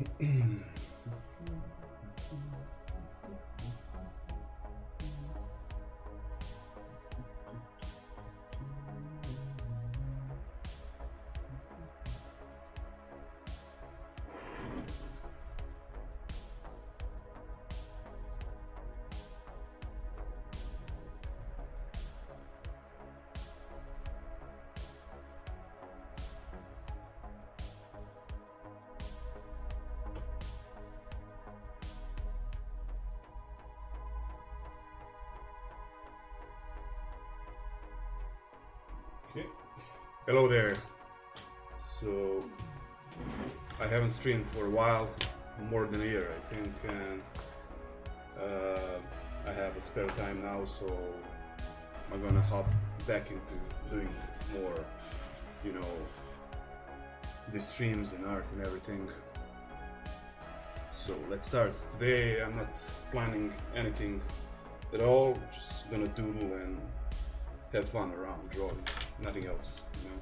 Okay. Hello there. So I haven't streamed for a while, more than a year, I think, and I have a spare time now, so I'm gonna hop back into doing more, you know, the streams and art and everything. So let's start. Today I'm not planning anything at all, just gonna doodle and have fun around drawing, nothing else, you know.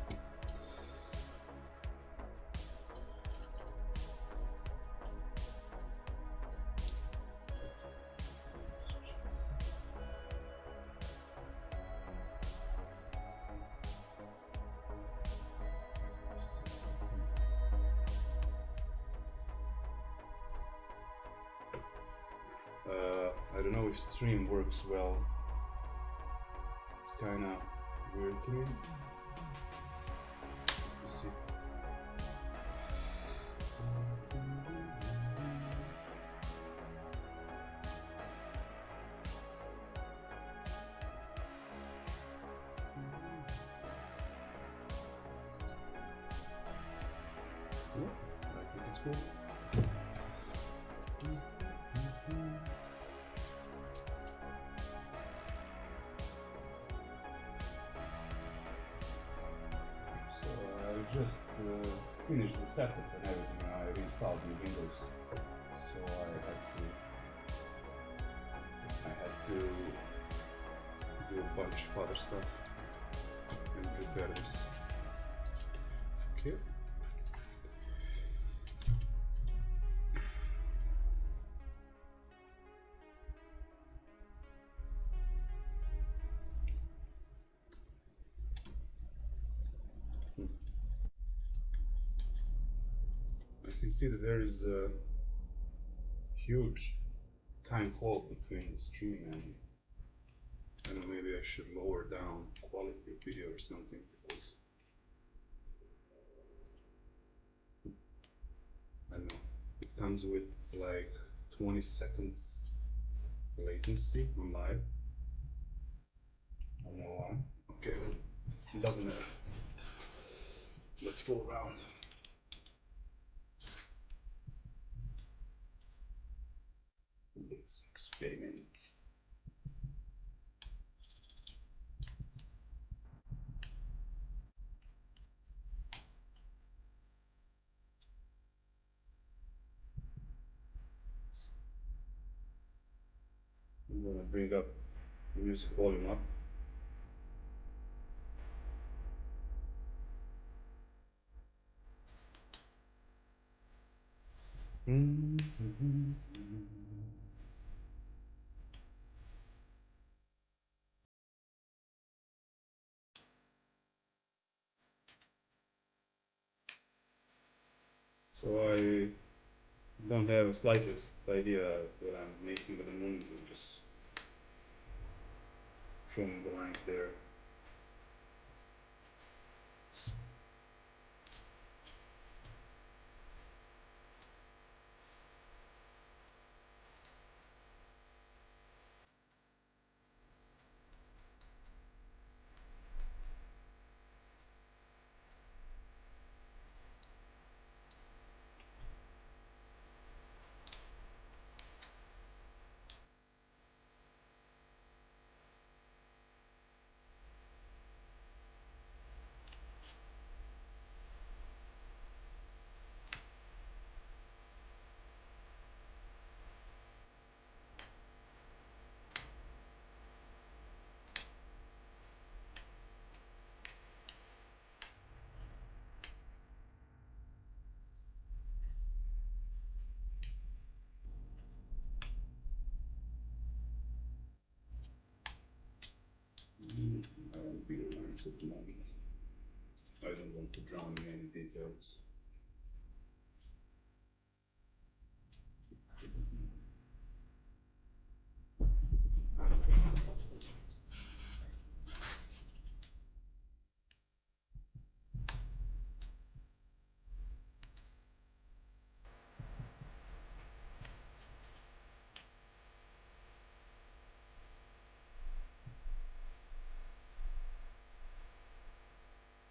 I don't know if stream works well. It's kinda weird to me. Let's see. Yeah, I think it's cool. So I just finished the setup and everything. I reinstalled the Windows, so I had to do a bunch of other stuff and prepare this. Okay. I can see that there is a huge time hold between the stream and I don't know, maybe I should lower down quality of video or something because I don't know, it comes with like 20 seconds latency on live. I don't know why. Okay, it doesn't matter. Let's fool around. Let's experiment. I'm gonna bring up the music volume up. So I don't have the slightest idea what I'm making at the moment. I'm just showing the lines there. graphics at the moment. I don't want to drown in any details.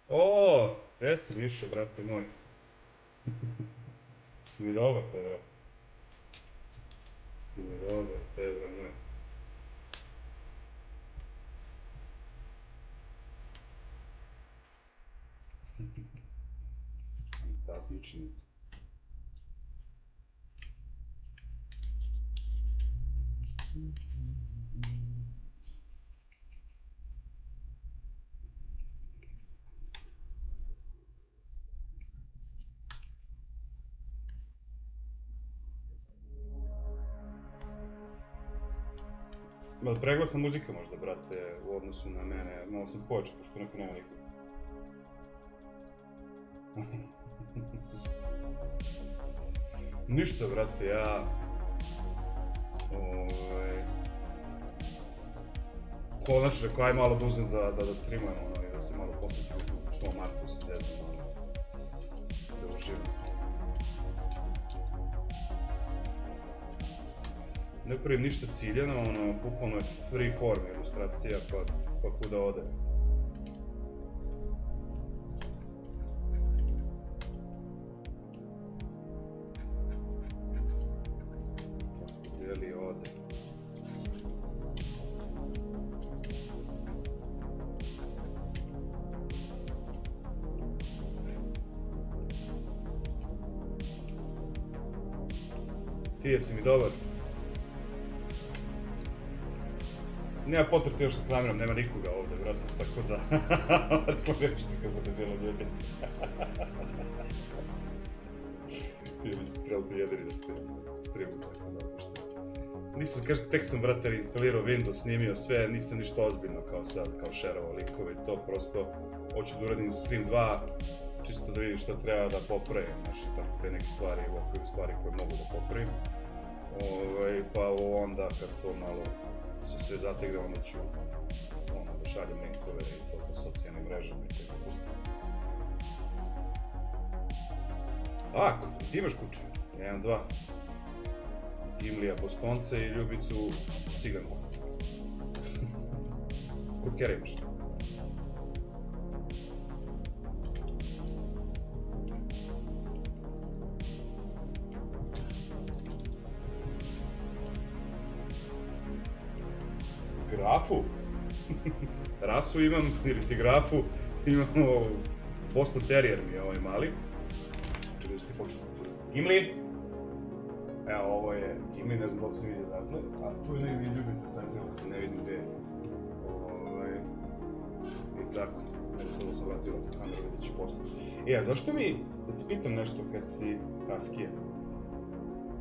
O, jesi više, brate moj. Si mi dobar, Pedro. Si mi dobar, Pedro moj. Fantastični. Malo preglasna muzika možda, brate, u odnosu na mene. Malo sam počeo, pošto neko nema nikog. Ništa, brate, ja... Konačno rekao, aj malo da uzem da streamujem, ono, i da se malo posjetim u svom marku, se zezam, ono, da uživam. Ne pravim ništa ciljeno, ono, bukvalno je free form ilustracija, pa kuda ode. Gdje li ode? Ti jesi mi dobar? Nema potrebe još sa kamerom, nema nikoga ovdje, brate, tako da... Reklamiračite kako bude bilo ljudi. Ili se streliti jedini da streamu, tako da, pošto... Nisam, kažem, tek sam, brate, instalirao Windows, snimio sve, nisam ništa ozbiljno kao sad, kao šerovao likove i to, prosto hoću da uradim stream 2, čisto da vidim što treba da popravim, znači, tako te neke stvari, ovakve stvari koje mogu da popravim. Pa onda, kad to malo se sve zategne, onda ću da šaljem linkove i to po socijalnim mrežama i tako pustim. Ti imaš kuće? 1, 2. Gimlija Bostonce i Ljubicu Ciganku. Kurkera imaš? Grafu? Rasu imam, ili ti grafu, imamo Boston Terrier mi je ovaj mali. Čekaj da ću ti početi. Gimli! Evo, ovo je Gimli, ne znam da li se vidi odatle, a tu je negdje Ljubica Crnkilac, ne vidim gdje je. I tako, evo sad da sam vratio na kameru, vidjet ću posle. A zašto mi, da ti pitam nešto kad si Kaskije?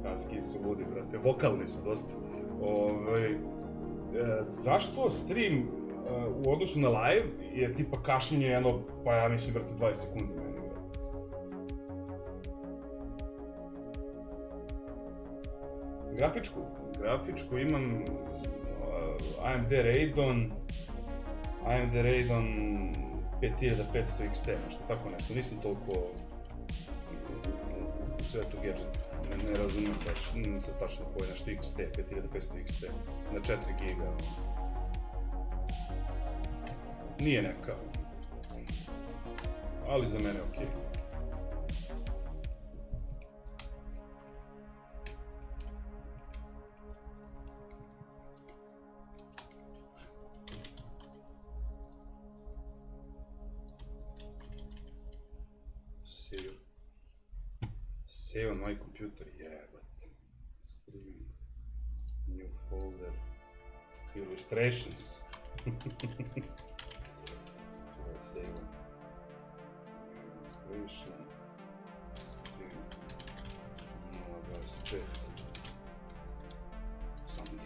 Kaskije su ludi, brate, vokalni su dosta. Zašto stream u odnosu na live je tipa kašnjenje jedno, pa ja mislim, brate, 20 sekundi meni, brate. Grafičku imam AMD Radeon 5500 XT, nešto tako nešto, nisam toliko u svetu gadgeta. Ne razumijem baš, ne znam tačno koji je nešto XT, 5500 XT, na 4 giga. Nije neka, ali za mene okej. Save on my computer, jebate. Streaming. New folder. Illustrations. Save on. Illustration. Stream. 0.25. Something.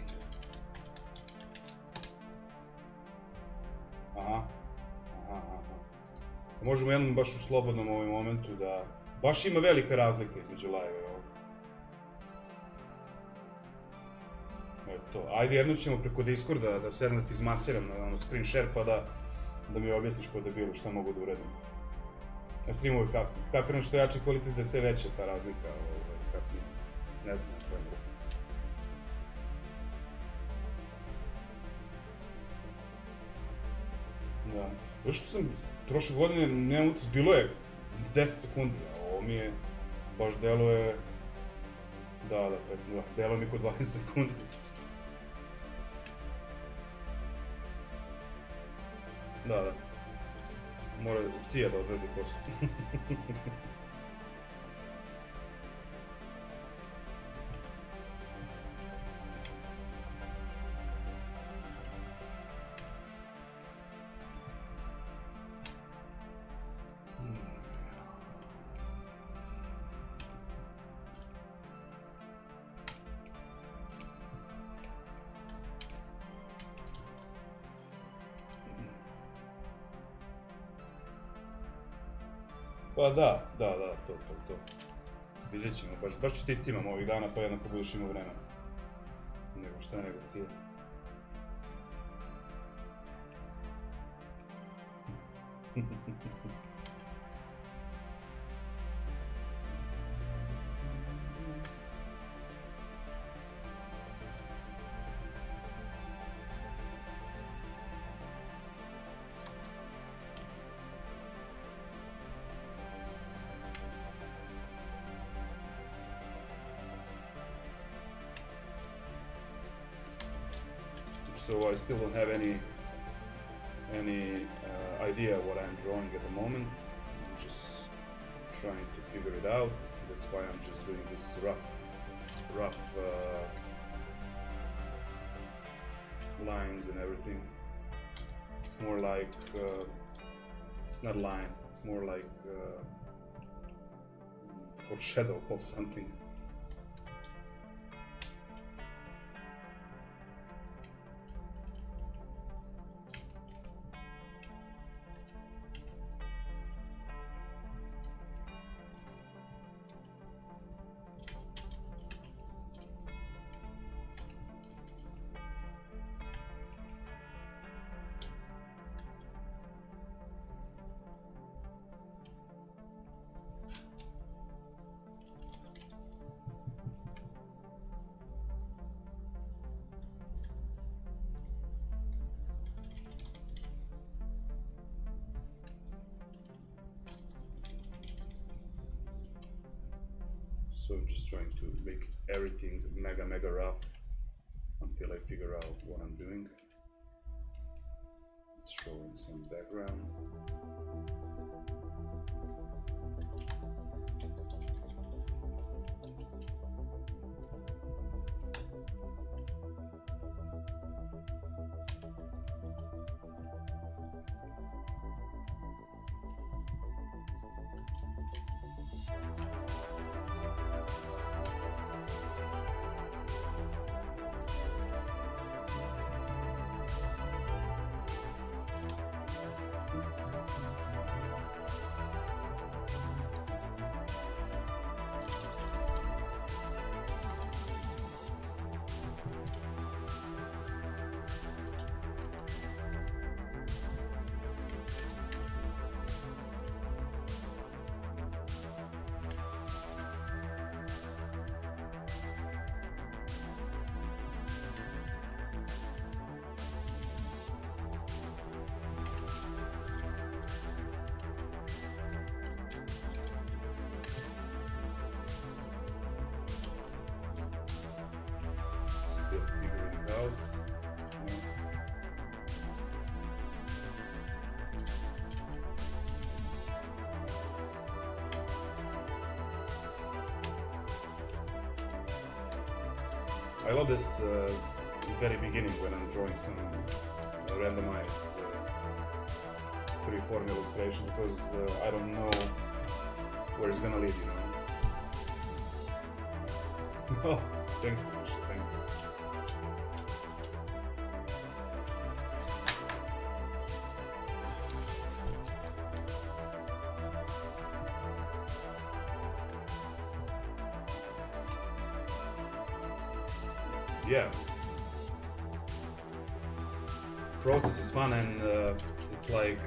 Aha. Možemo jednom baš u slobodnom ovom momentu da... Baš ima velika razlika između live i ovog. To. Ajde, jednom ćemo preko Discorda da sedem da ti izmasiram na screen share pa da mi objasniš kod je bilo šta mogu da uradim. Na streamovi kasnije. Kapiram što jači kvalitet da je sve veća ta razlika kasnije. Ne znam na kojem ruku. Da. Još što sam prošle godine, nemam utis, bilo je 10 sekundi, a ovo mi je, baš deluje... Da, deluje mi kod 20 sekundi. Da. Mora Cija da odredi posao. Pa da, to. Vidjet ćemo, baš ću te iscimam ovih dana pa jednako budeš imao vremena. Nego šta nego Cija. So I still don't have any idea what I'm drawing at the moment. I'm just trying to figure it out. That's why I'm just doing this rough lines and everything. It's more like it's not a line. It's more like foreshadow of something. So I'm just trying to make everything mega rough until I figure out what I'm doing. Let's show in some background. Still figuring it out. I love this very beginning when I'm drawing some randomized free-form illustration because I don't know where it's gonna lead, you know. Oh, thank you, Misha, thank you. yeah, process is fun, and it's like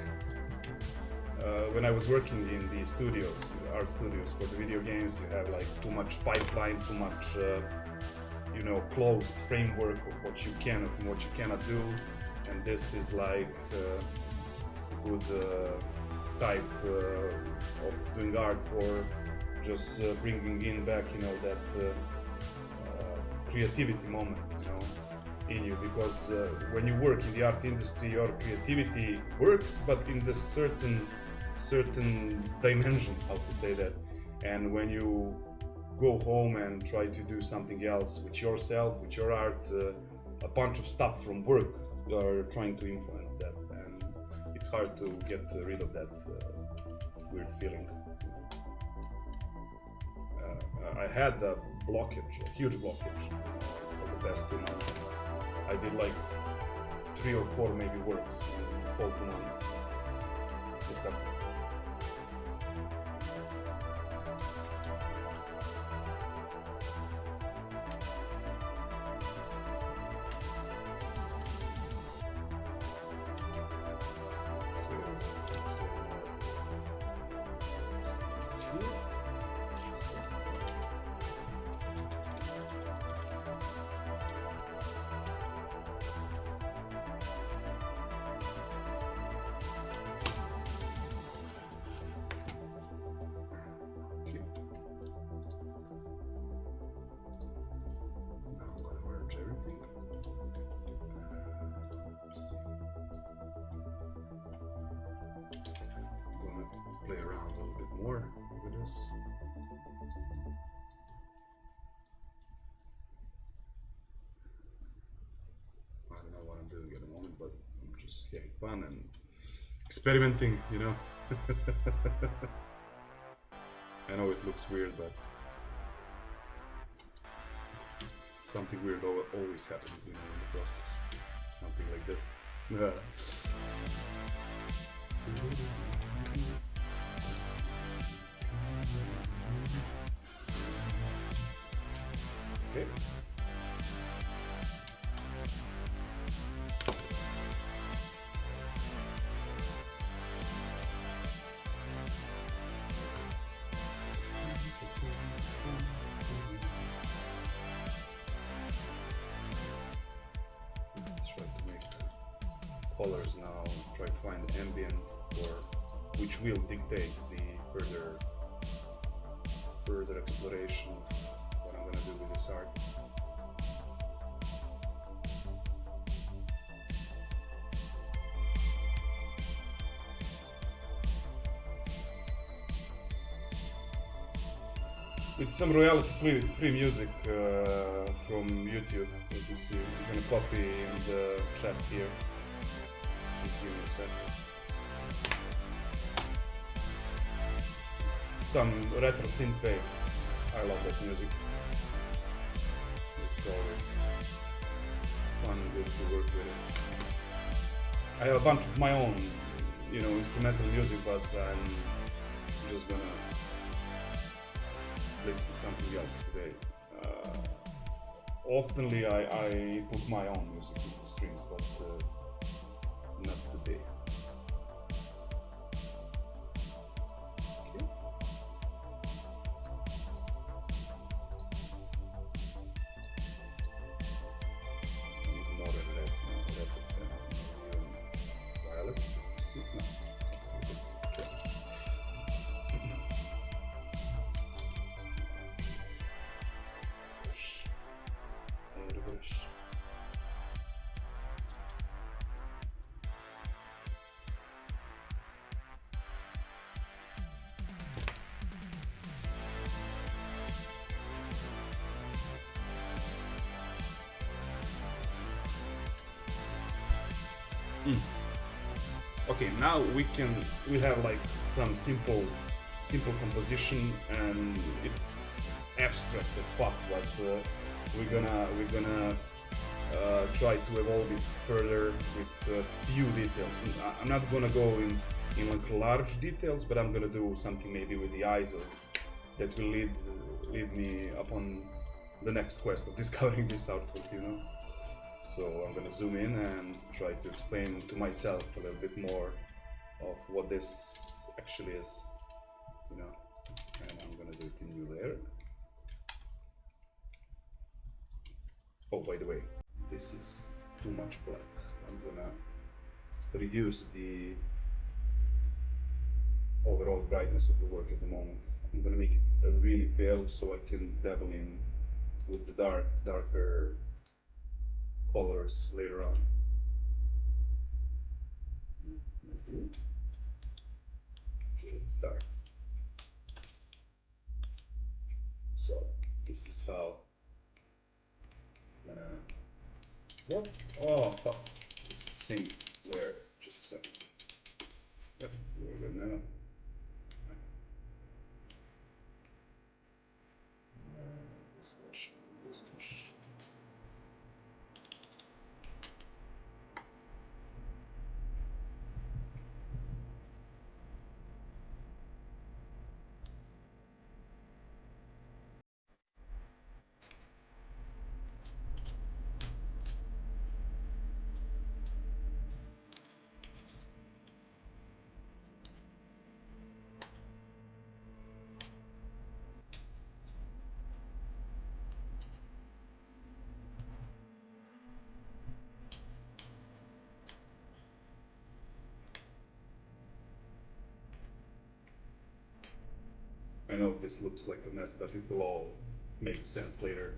when I was working in the studios, art studios for the video games, you have like too much pipeline, too much you know, closed framework of what you can and what you cannot do, and this is like a good type of doing art for just bringing in back, you know, that creativity moment, you know, in you, because when you work in the art industry, your creativity works, but in the certain dimension, how to say that. And when you go home and try to do something else with yourself, with your art, a bunch of stuff from work are trying to influence that, and it's hard to get rid of that weird feeling. I had a blockage, a huge blockage for the past 2 months. I did like 3 or 4 maybe works in the whole 2 months. It's disgusting. Play around a little bit more with this. I don't know what I'm doing at the moment, but I'm just having fun and experimenting, you know. I know it looks weird, but something weird always happens, you know, in the process. Something like this. Okay. Let's try to make colors now, try to find ambient, or which will dictate the further exploration of what I'm gonna do with this art. It's some royalty-free music from YouTube. As you see, I'm gonna copy in the chat here. Just give me a sec. Some retro synthwave. I love that music. It's always fun and good to work with it. I have a bunch of my own, you know, instrumental music, but I'm just gonna listen to something else today. Oftenly I put my own music into streams, but not today. Okay. Need more red, violet. See? No. This. Okay. Airbrush. Okay, now we have like some simple composition, and it's abstract as fuck, but we're gonna try to evolve it further with a few details. I'm not gonna go in like large details, but I'm gonna do something maybe with the eyes, or that will lead me upon the next quest of discovering this output, you know. So I'm gonna zoom in and try to explain to myself a little bit more of what this actually is, you know. And I'm gonna do it in new layer. Oh, by the way, this is too much black. I'm gonna reduce the overall brightness of the work at the moment. I'm gonna make it really pale so I can dabble in with the darker colors later on. Okay, let's start. So this is how. What? Oh, fuck. This is the same layer. Just a second. Yep, we're good now. Switch. I know this looks like a mess, but it will all make sense later.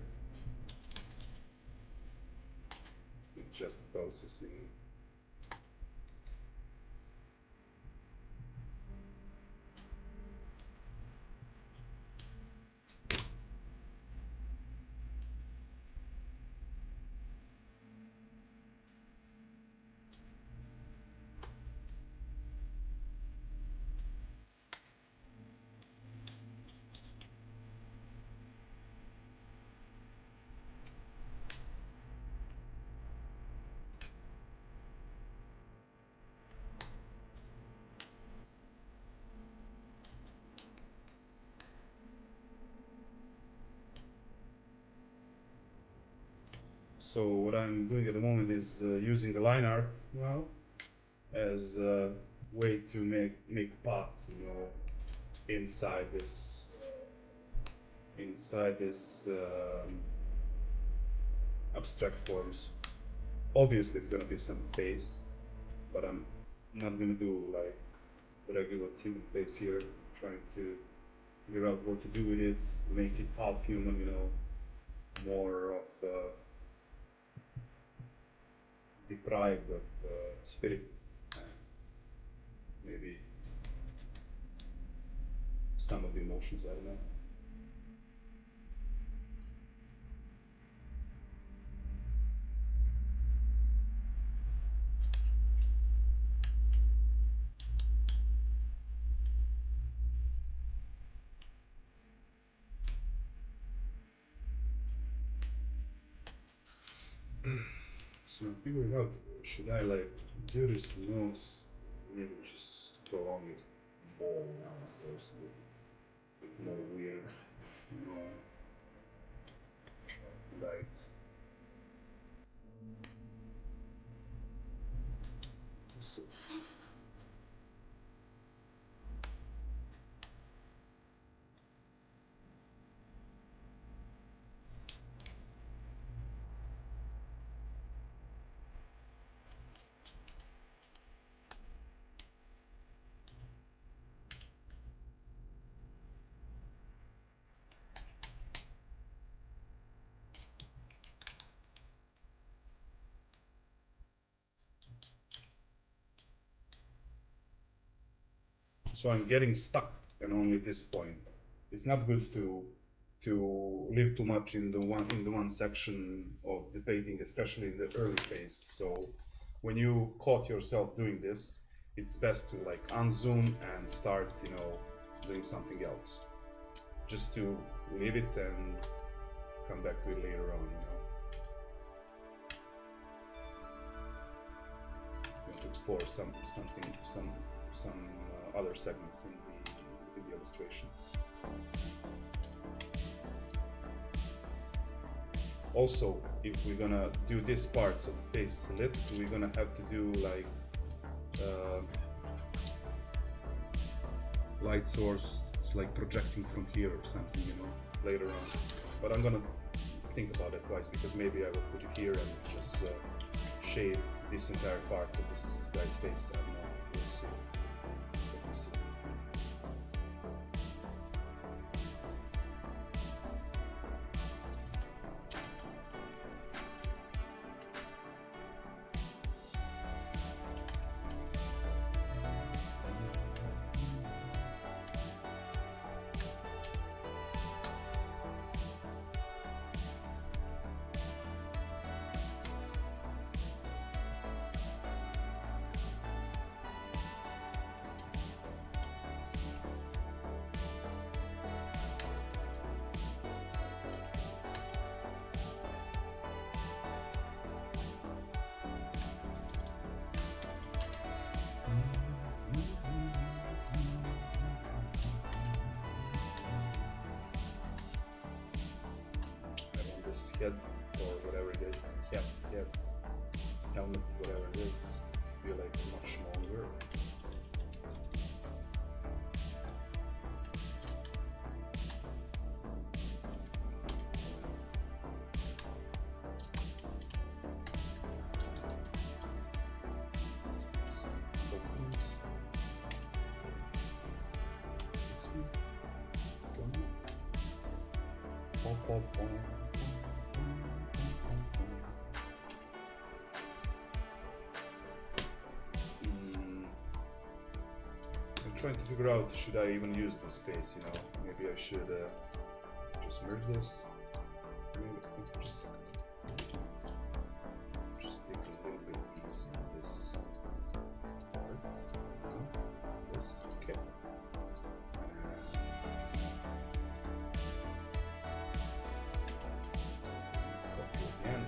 It's just processing. So what I'm doing at the moment is using the line art now as a way to make path, you know, inside this abstract forms. Obviously, it's gonna be some face, but I'm not gonna do like the regular human face here. Trying to figure out what to do with it, make it half human, you know, more of deprived of spirit, maybe some of the emotions, I don't know. So I'm figuring out, should I like do this nose, maybe just prolong it more now, so it's a bit more weird, you know, like so. So I'm getting stuck, and only at this point. It's not good to live too much in the one section of the painting, especially in the early phase. So when you caught yourself doing this, it's best to like unzoom and start, you know, doing something else. Just to leave it and come back to it later on, you know. You want to explore some other segments in the illustration. Also, if we're gonna do this parts of the face lit, we're gonna have to do like light source. It's like projecting from here or something, you know, later on. But I'm gonna think about it twice, because maybe I will put it here and just shade this entire part of this guy's face. I don't know. We'll see. Let me see. Head or whatever it is, head, helmet, whatever it is, be like much longer. Trying to figure out, should I even use this space, you know? Maybe I should just merge this. Just a second. Just take a little bit easy on this part. This, okay. Copy again.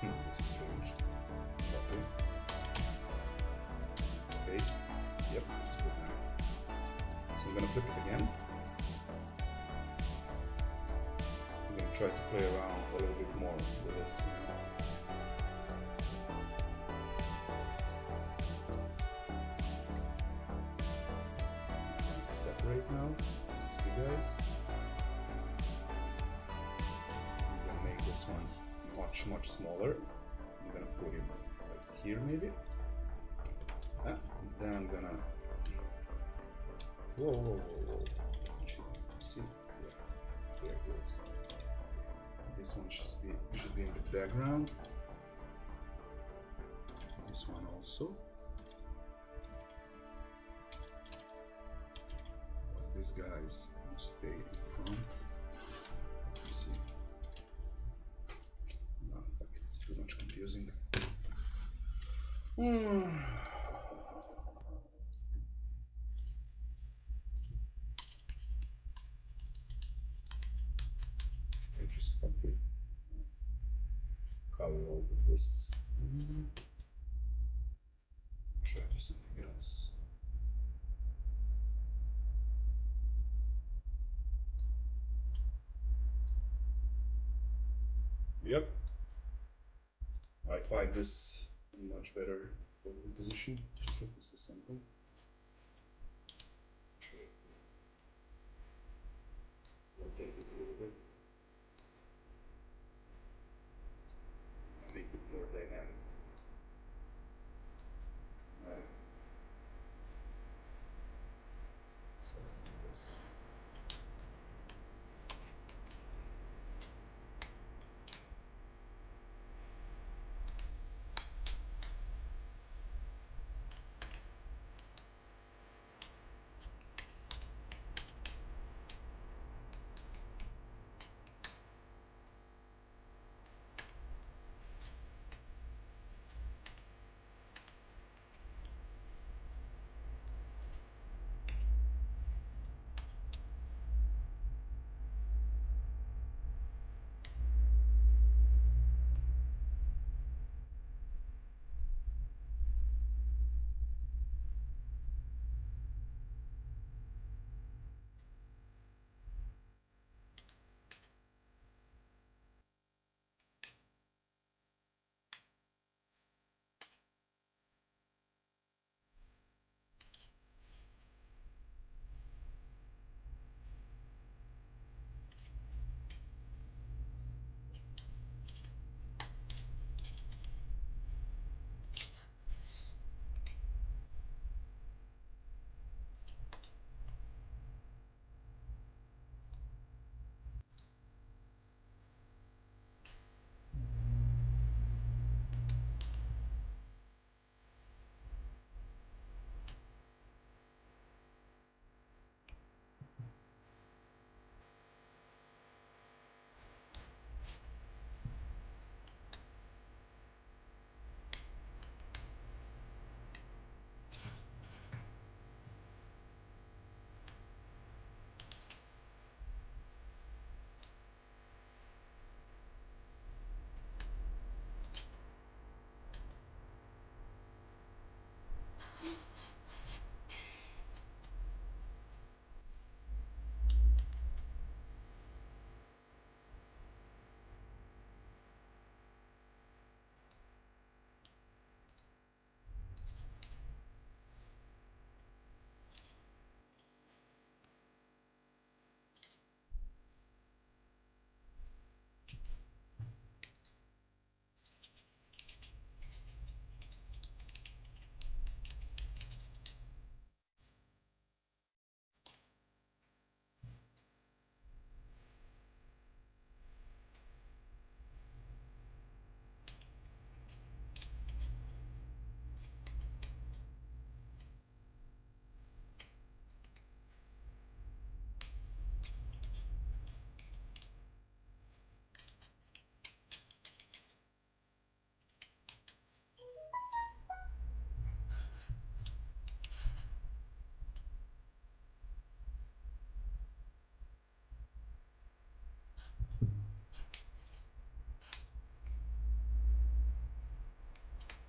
This is strange. Copy. Paste. Yep, it's good now. So I'm gonna flip it again. I'm gonna try to play around a little bit more with this. Separate now. These two guys. I'm gonna make this one much smaller. I'm gonna put him like here maybe. Then I'm gonna whoa. See? Yeah. There it is. This one should be in the background. This one also. These guys stay in front. Let's see. No, it's too much confusing. Just copy, cover all of this. Try to do something else. Yep. I find this much better position. Just get this assembled. Rotate it a little bit. Make it more dynamic. Something like this.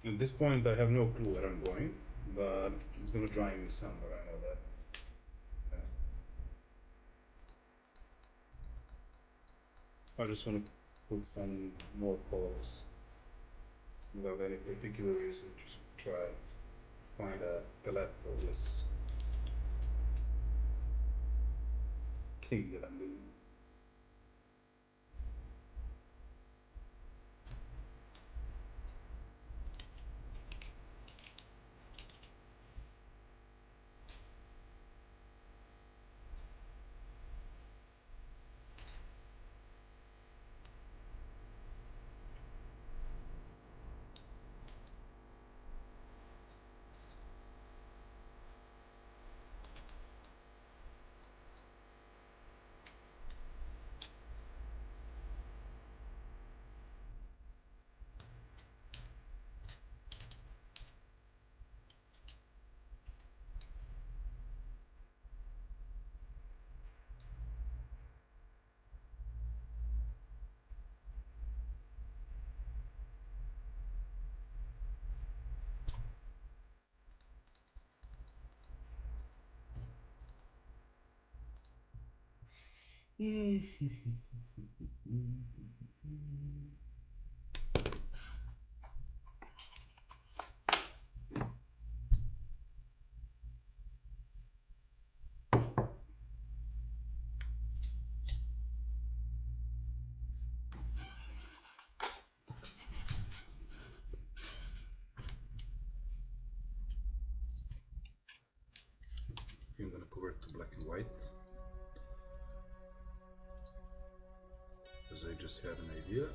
At this point, I have no clue where I'm going, but it's gonna drive me somewhere. I know that. I just want to put some more colors without any particular reason. Just try to find a palette of this thing that I'm doing. I'm gonna convert to black and white, because I just had an idea,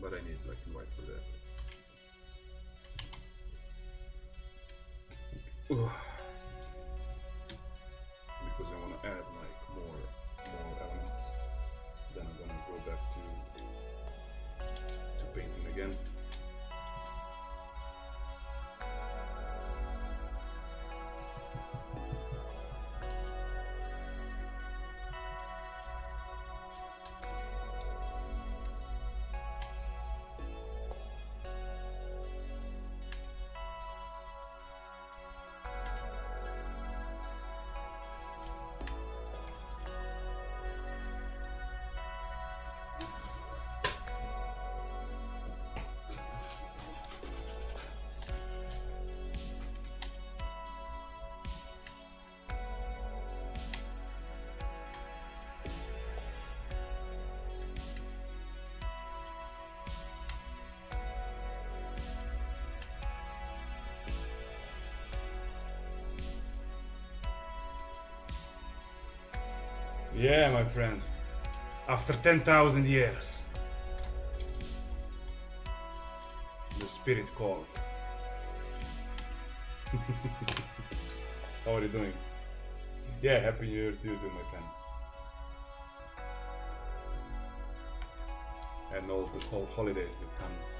but I need black and white for that. Because I want to add like more elements. Then I'm gonna go back to painting again. Yeah, my friend. After 10,000 years, the spirit called. How are you doing? Yeah, happy New Year to you too, my friend. And all the whole holidays that comes.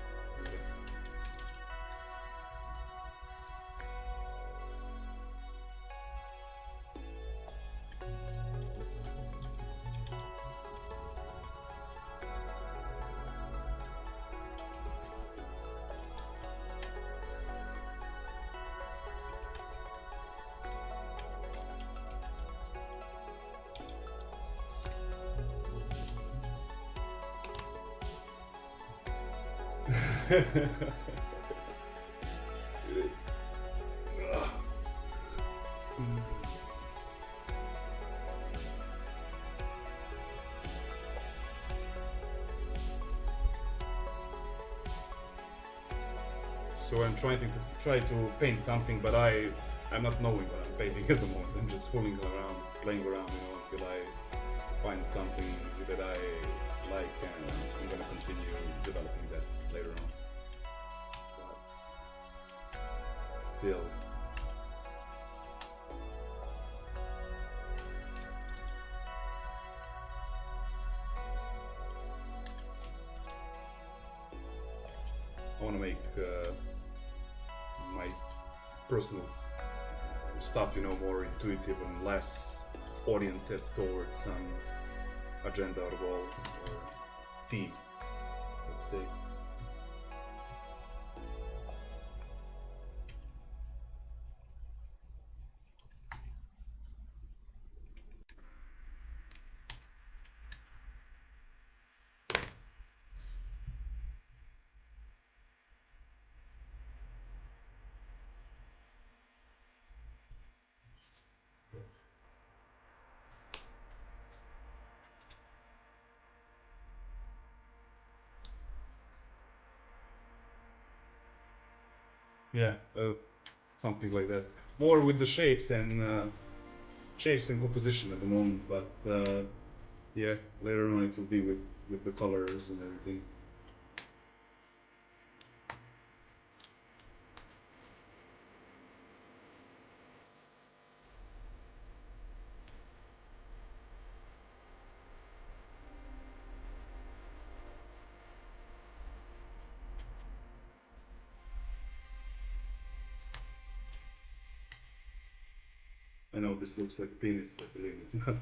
It is. So I'm trying to paint something, but I'm not knowing what I'm painting at the moment. I'm just fooling around, playing around, until I find something that I like, and I'm gonna continue developing that later on. But still. I want to make my personal stuff, more intuitive and less oriented towards some agenda or goal or theme, let's say. Yeah, something like that. More with the shapes and composition at the moment, but yeah, later on it will be with the colors and everything. I know this looks like a penis, but believe me, it's not.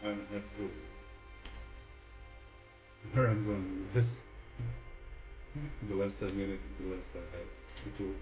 I don't have clue where I'm going with this. The less I minute, the less I have a clue.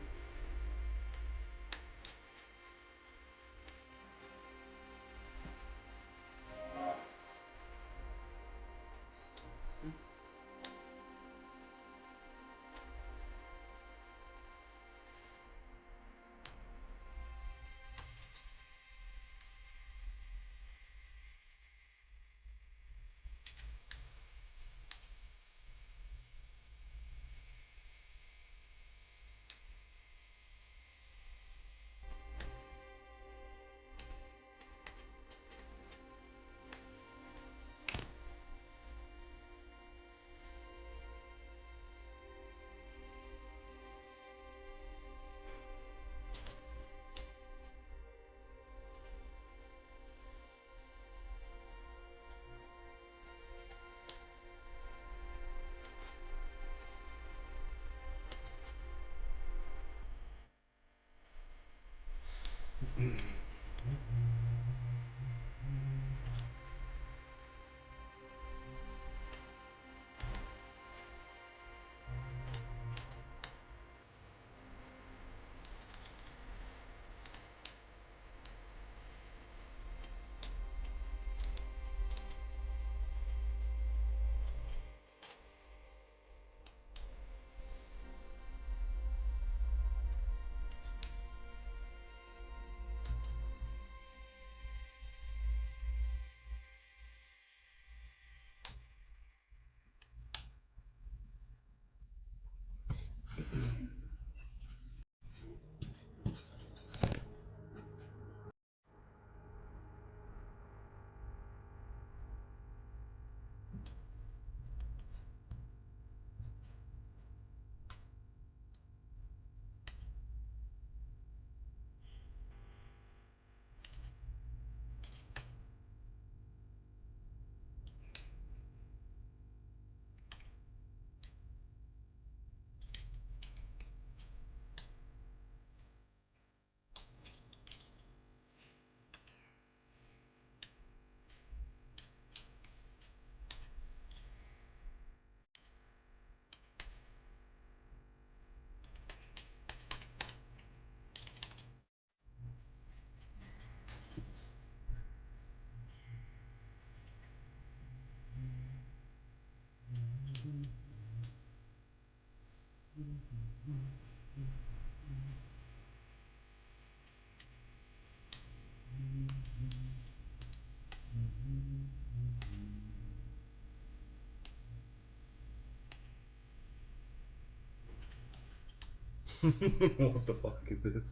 What the fuck is this?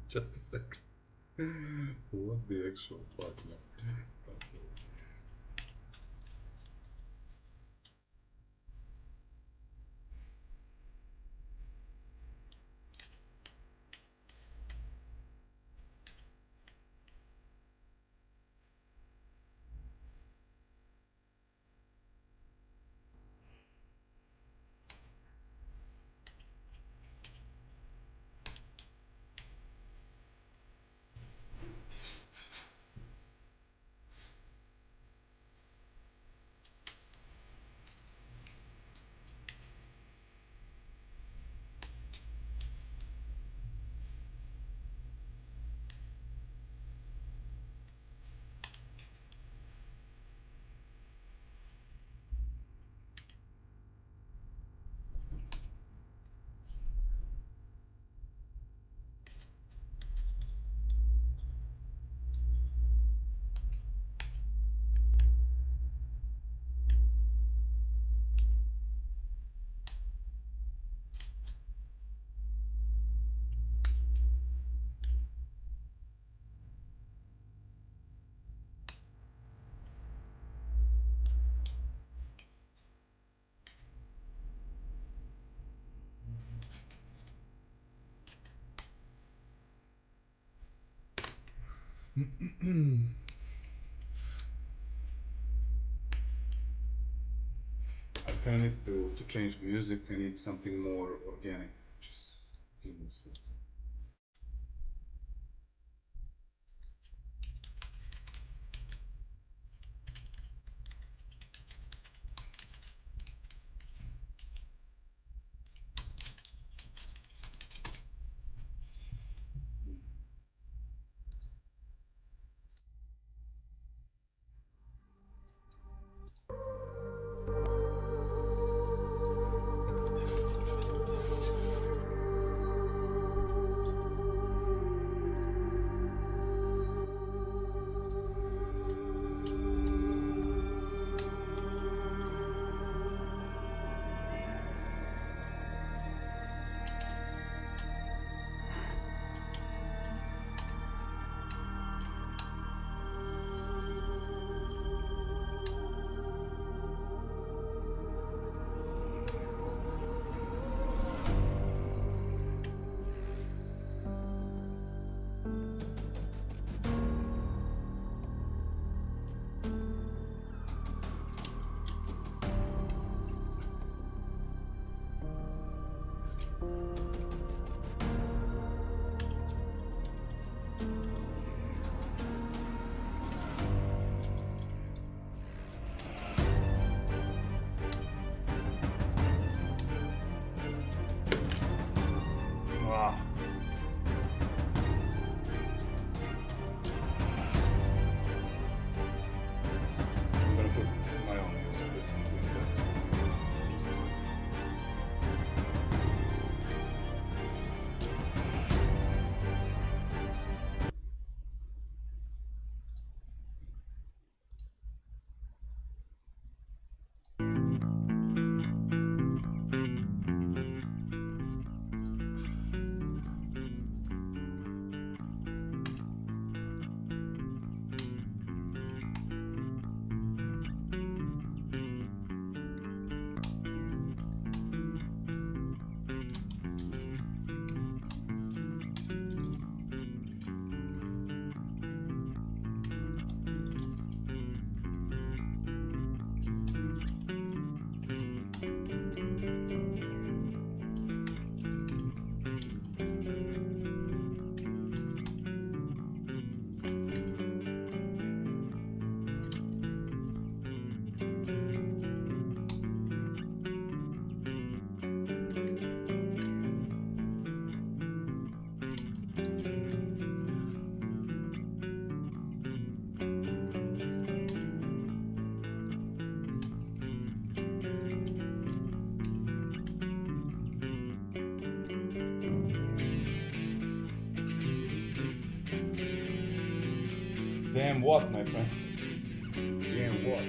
Just a second. What the actual fuck, man? I kind of need to change music. I need something more organic. Just give me a second. Damn what, my friend? Damn what?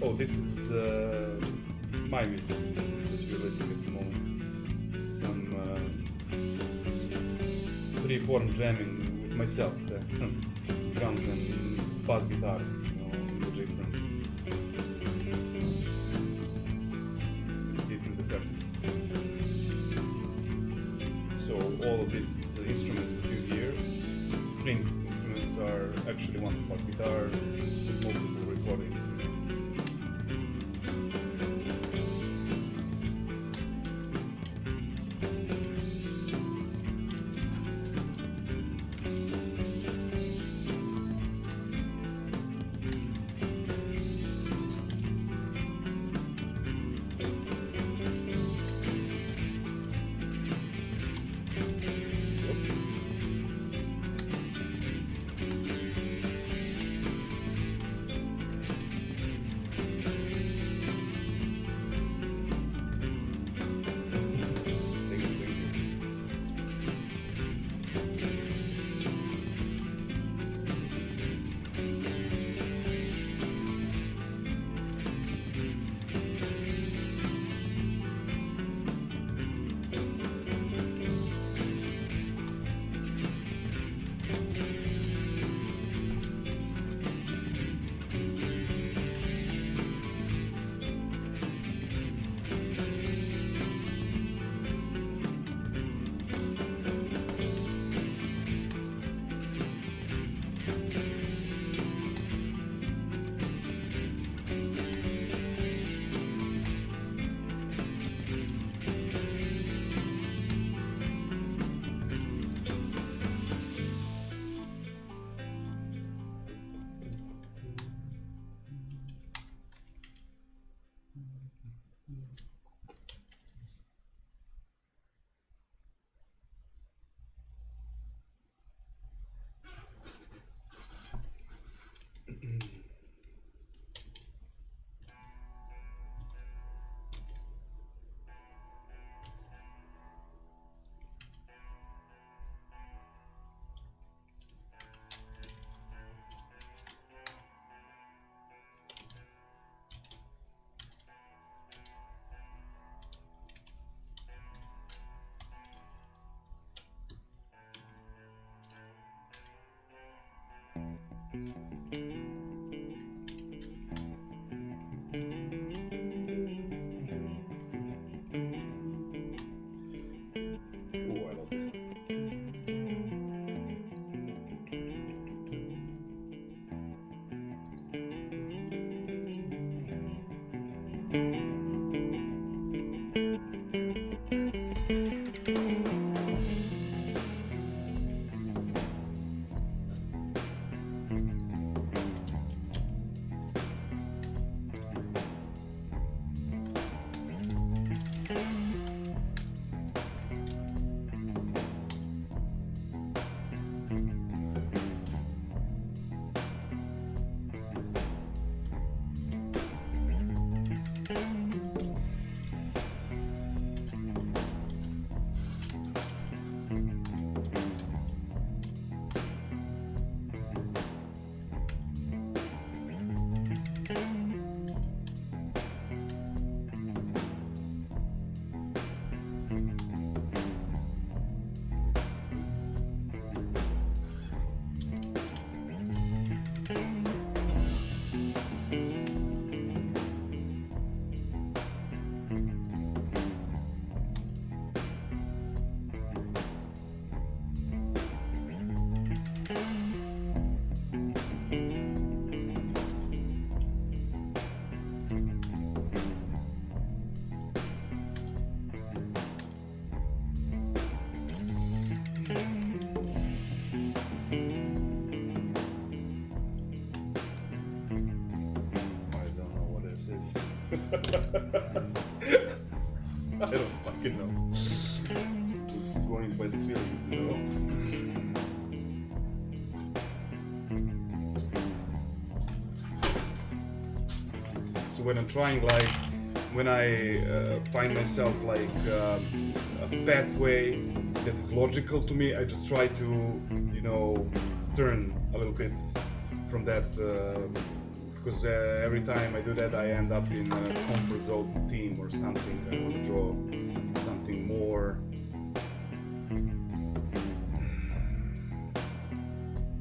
Oh, this is my music that you're listening at the moment. Some free-form jamming with myself, the drums and bass guitar, you know, the different effects. So all of these instruments that you hear, string instruments, are actually one bass guitar with multiple recordings. Oh, I love this. I don't fucking know. Just going by the feelings, you know. So when I'm trying, like, when I find myself like a pathway that is logical to me, I just try to, you know, turn a little bit from that, because every time I do that, I end up in a comfort zone theme or something. I want to draw something more.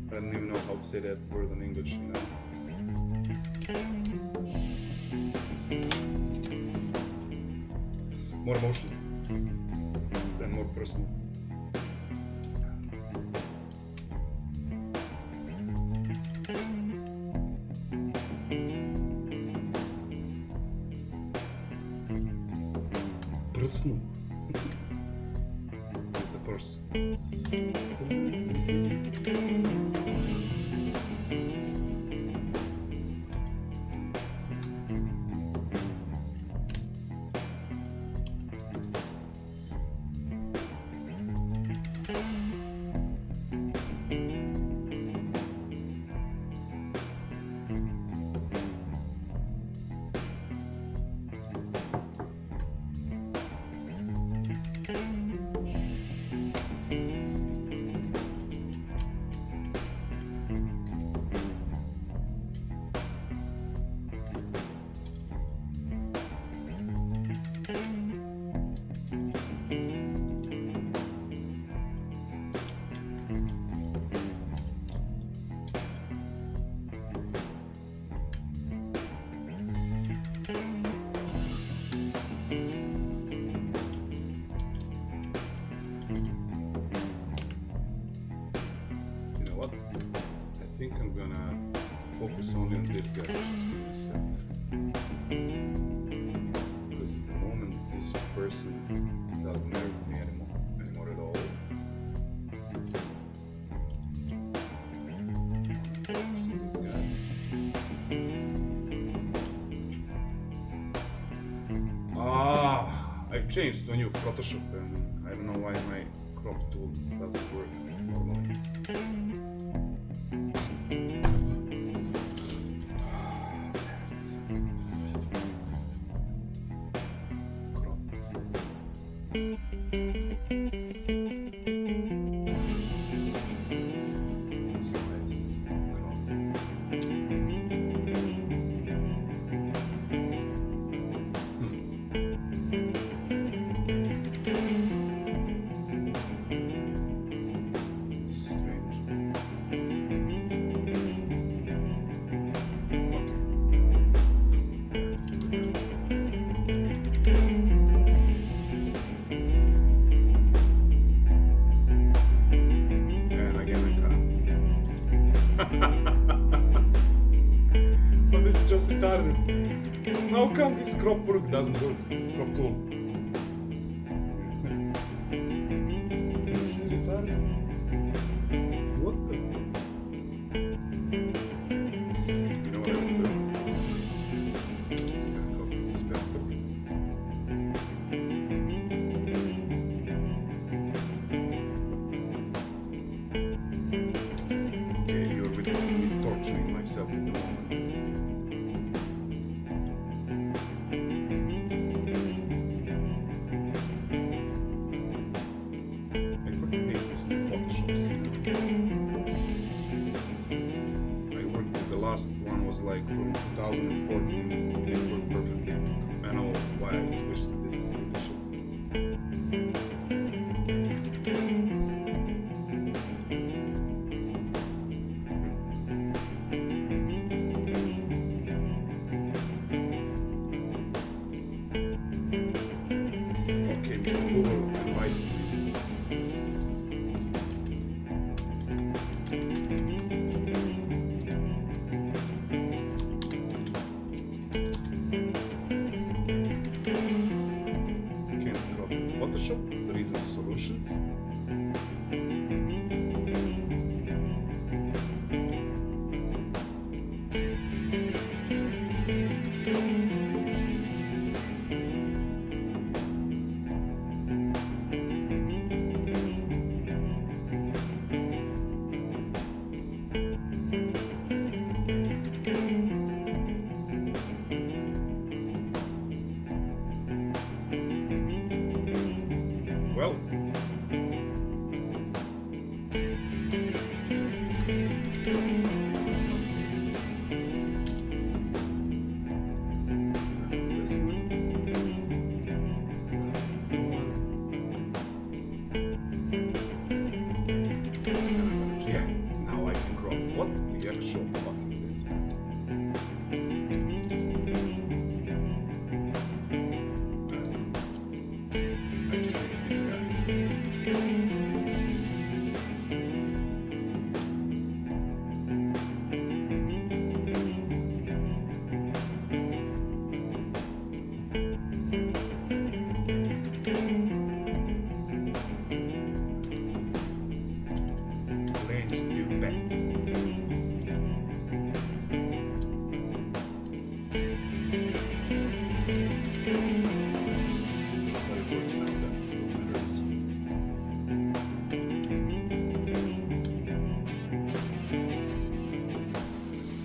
I don't even know how to say that word in English, you know. More emotional than more personal. Personal. The person. I think I'm gonna focus only on this guy, which is myself. Because at the moment, this person doesn't matter to me anymore at all. Focus on this guy. I've changed to a new Photoshop, and I don't know why my crop tool doesn't work normally. But this is just retarded. How come this crop work doesn't work? Crop tool. This is retarded. What the? You know what I will do? I'm gonna copy this bastard. Okay, you're witnessing me torturing myself at the moment. The last one was like from 2014, it worked perfectly. I know why I switched to this edition. Okay, Mr. Google, invite me. What the actual fuck is this, man? I just hate this guy. Lanes do back. But it works now, that's what matters.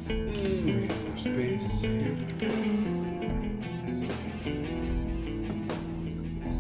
We get more space here. So, like this.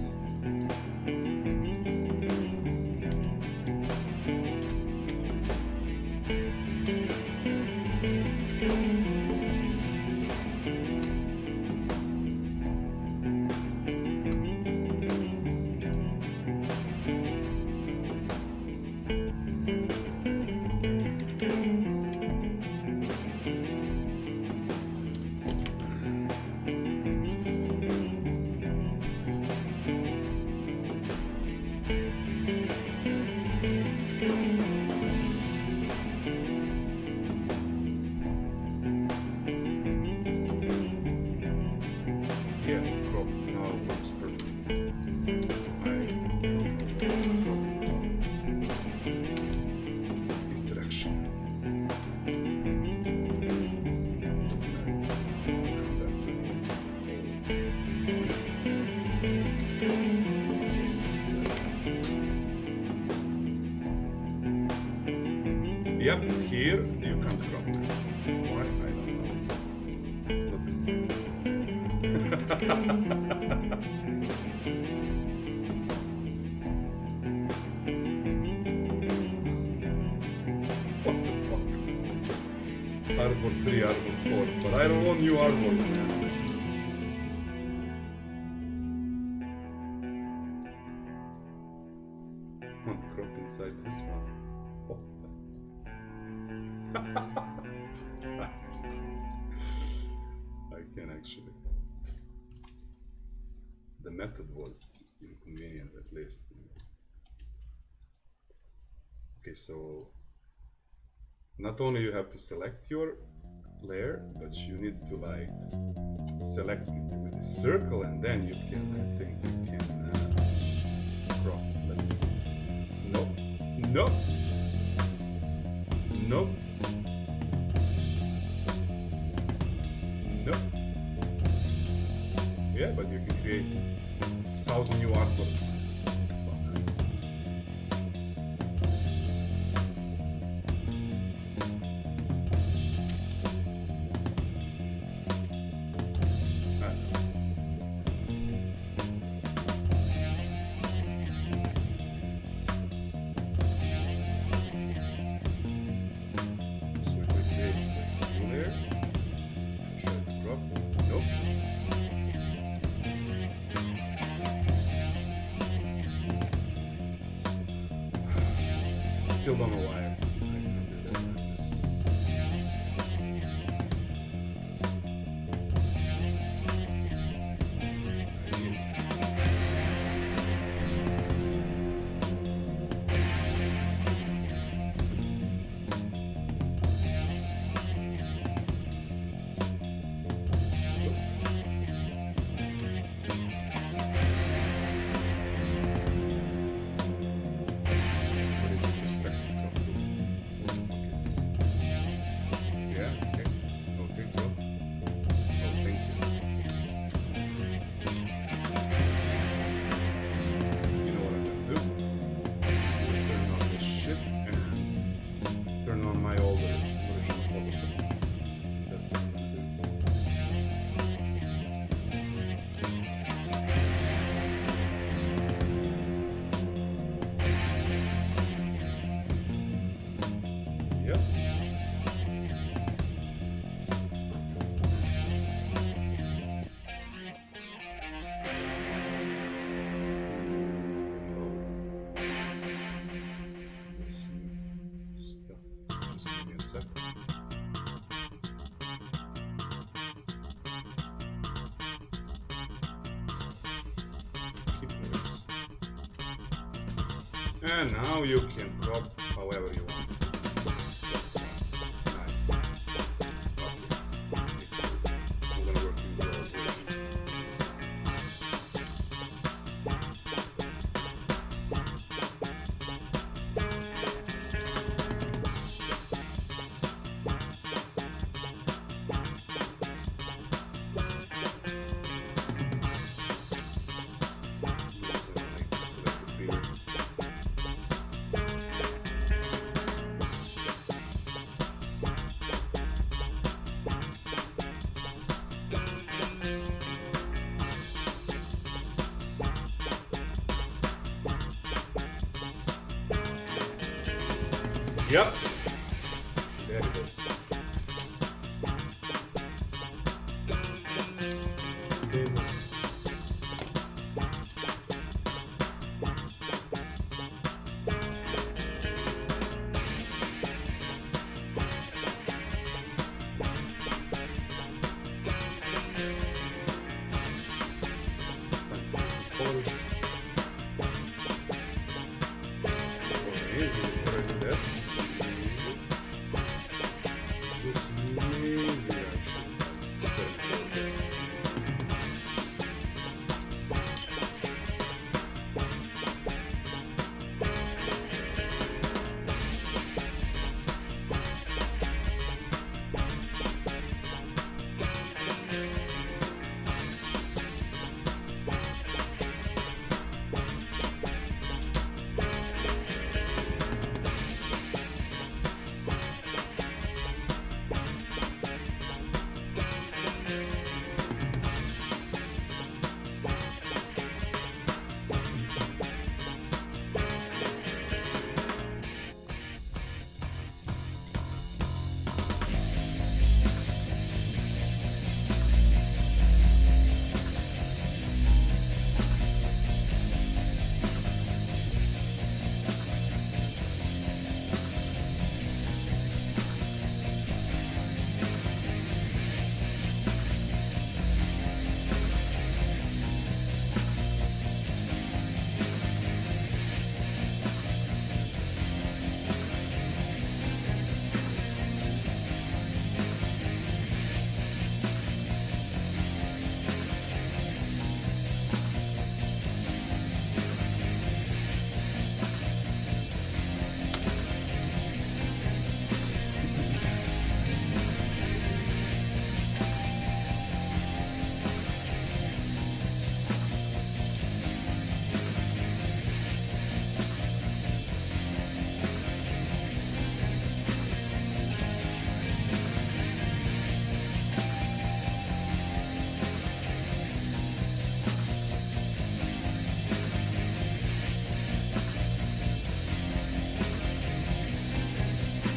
Yeah, crop now works perfectly. I don't know interaction. Doesn't matter. Come back to me. Yep, here you can't crop. Why? I don't know. What the fuck? Arbor 3, Arbor 4, but I don't want new arbors, man. Crop inside this one. Oh. I can actually. The method was inconvenient at least. Okay, so not only you have to select your layer, but you need to like select it with a circle, and then you can, I think you can crop. Let me see. Nope. Nope. Nope. Nope. Yeah, but you can create 1,000 new artworks. So we could create a new layer. Try to crop. Nope. Still don't know why I can do that. What is the perspective of sec. Keep this. And now you can crop however you want. Nice. Okay. I'm gonna work in the direction. Yep. There it is. Save this.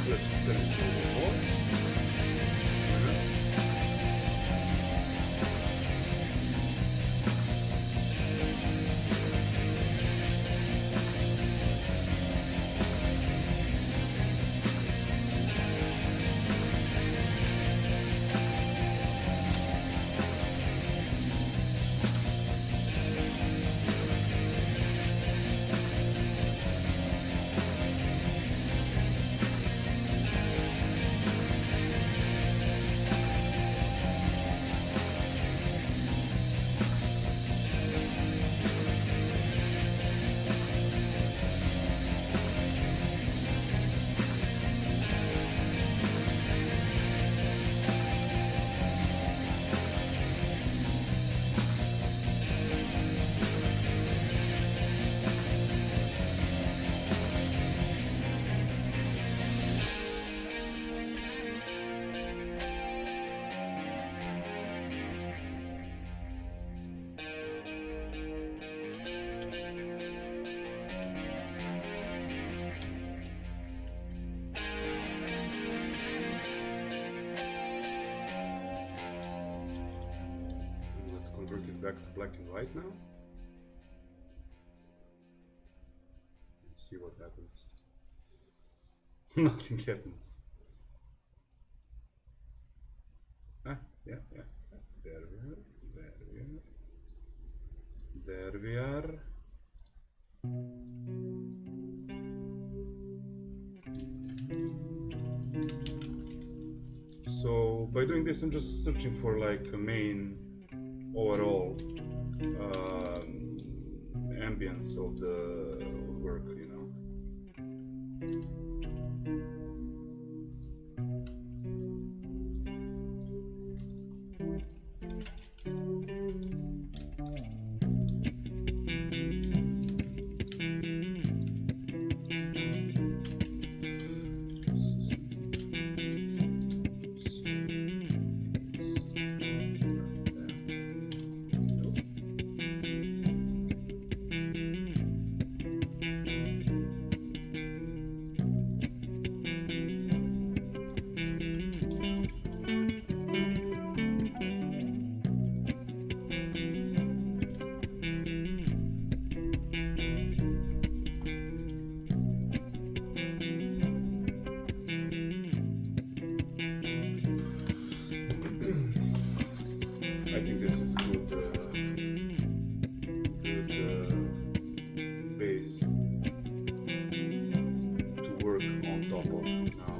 Let's experiment a little more. Convert it back to black and white now. See what happens. Nothing happens. Yeah, yeah. There we are. There we are. There we are. So by doing this, I'm just searching for like a main overall ambience of the work, you know. I think this is good, base to work on top of now.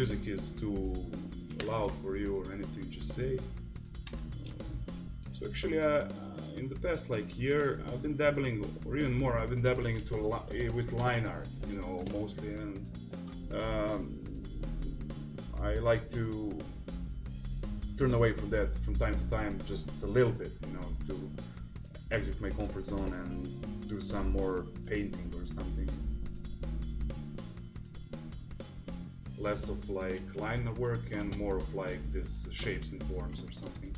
music is too loud for you or anything, just say. So actually, in the past like year, I've been dabbling, or even more, I've been dabbling into with line art, mostly, and I like to turn away from that from time to time, just a little bit, to exit my comfort zone and do some more painting or something. Less of like line work and more of like this shapes and forms or something.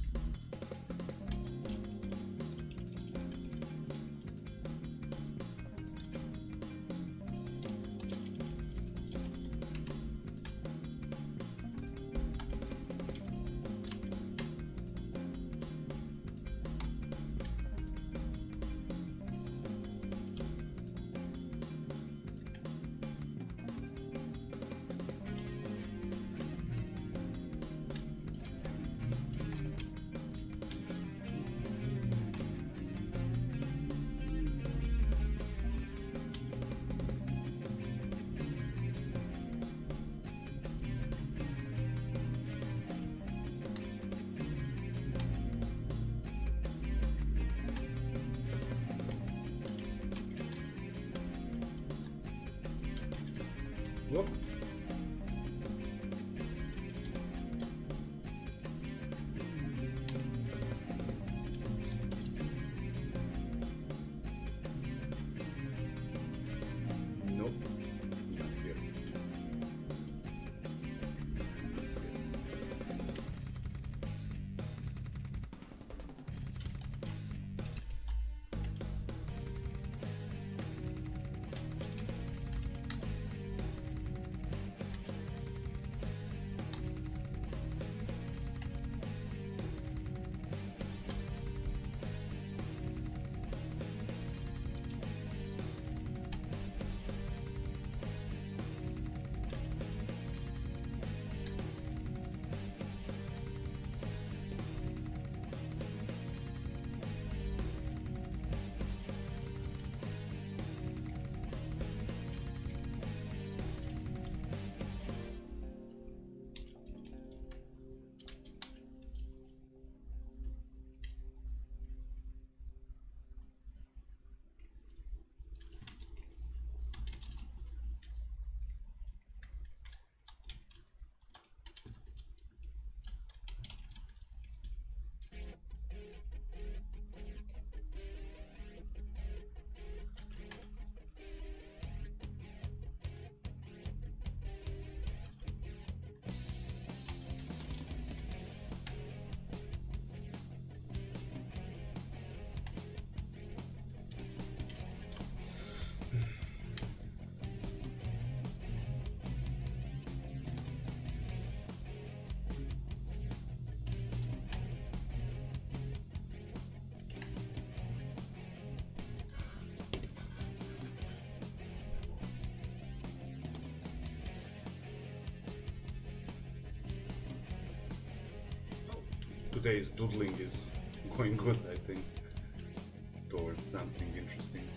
Whoop. Nope. Not here. Today's doodling is going good, I think, towards something interesting.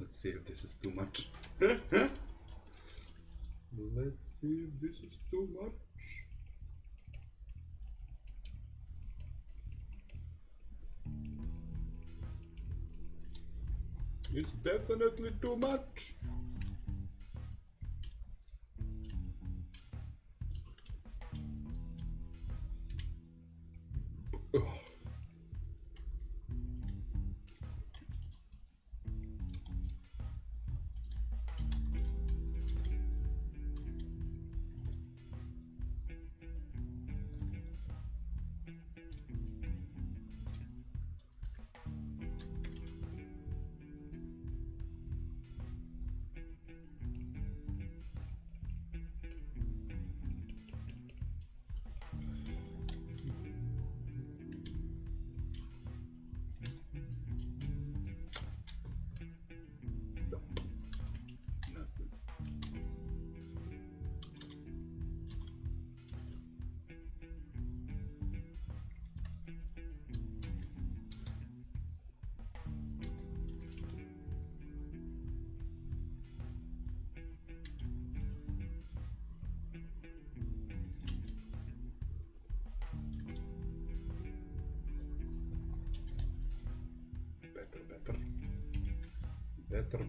Let's see if this is too much. Let's see if this is too much. It's definitely too much. Ugh.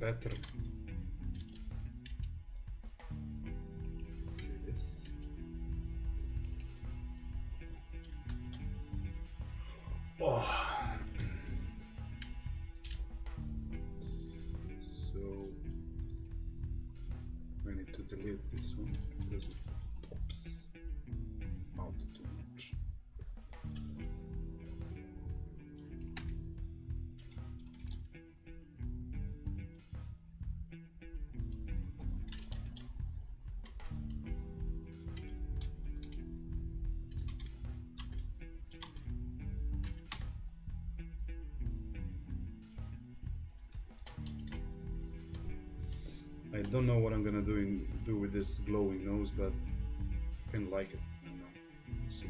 Better. See this? Oh. So I need to delete this one because it pops out too much. I don't know what I'm gonna do with this glowing nose, but I kind of like it. I don't know. Let's see.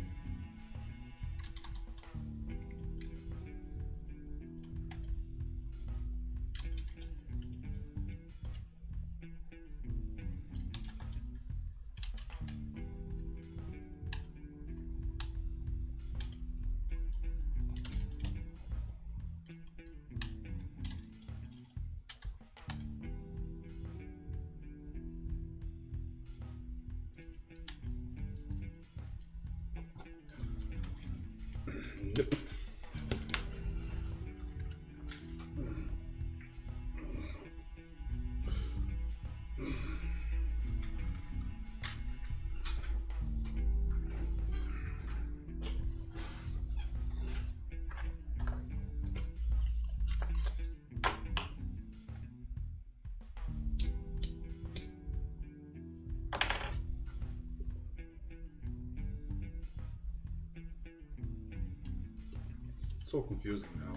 It's so confusing now.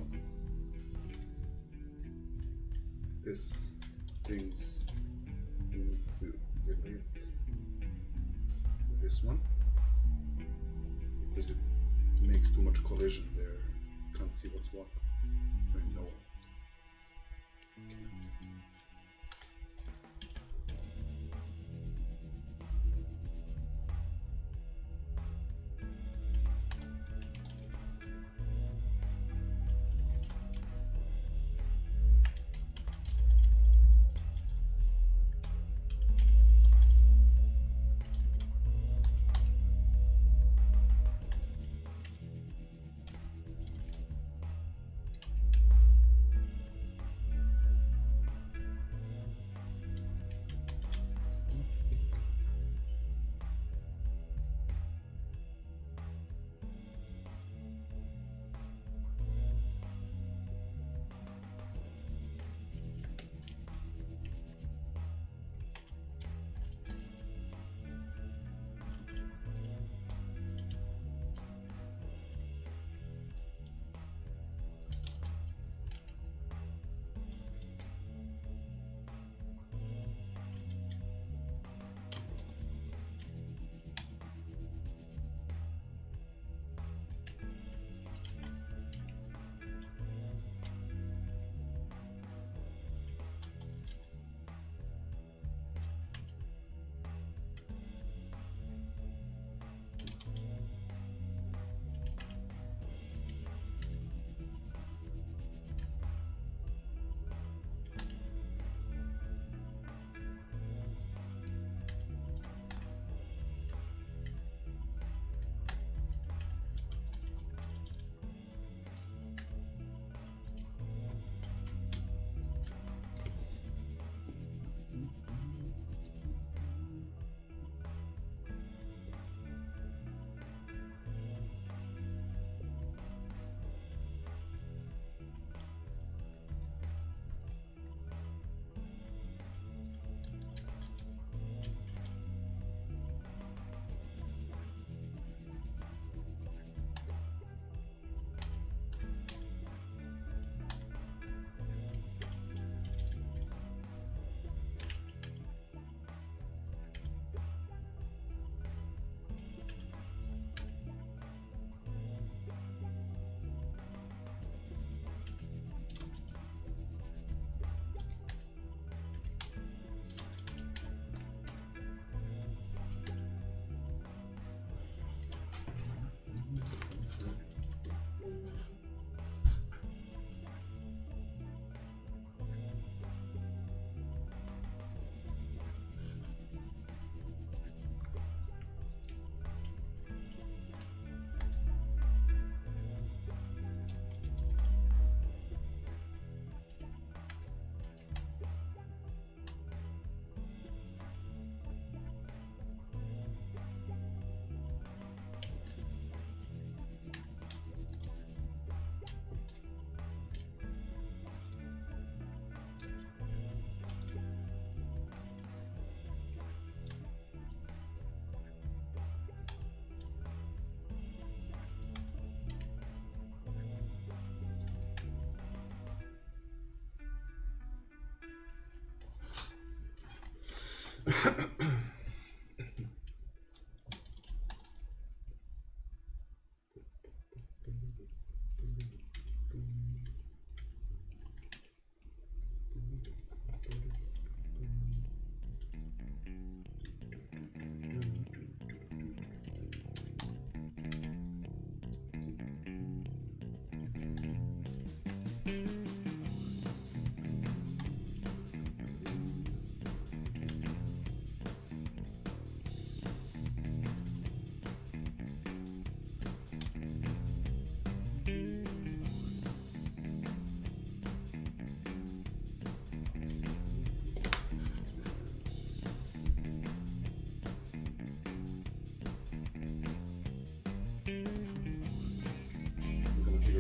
This things you need to delete this one because it makes too much collision there. You can't see what's what. I know.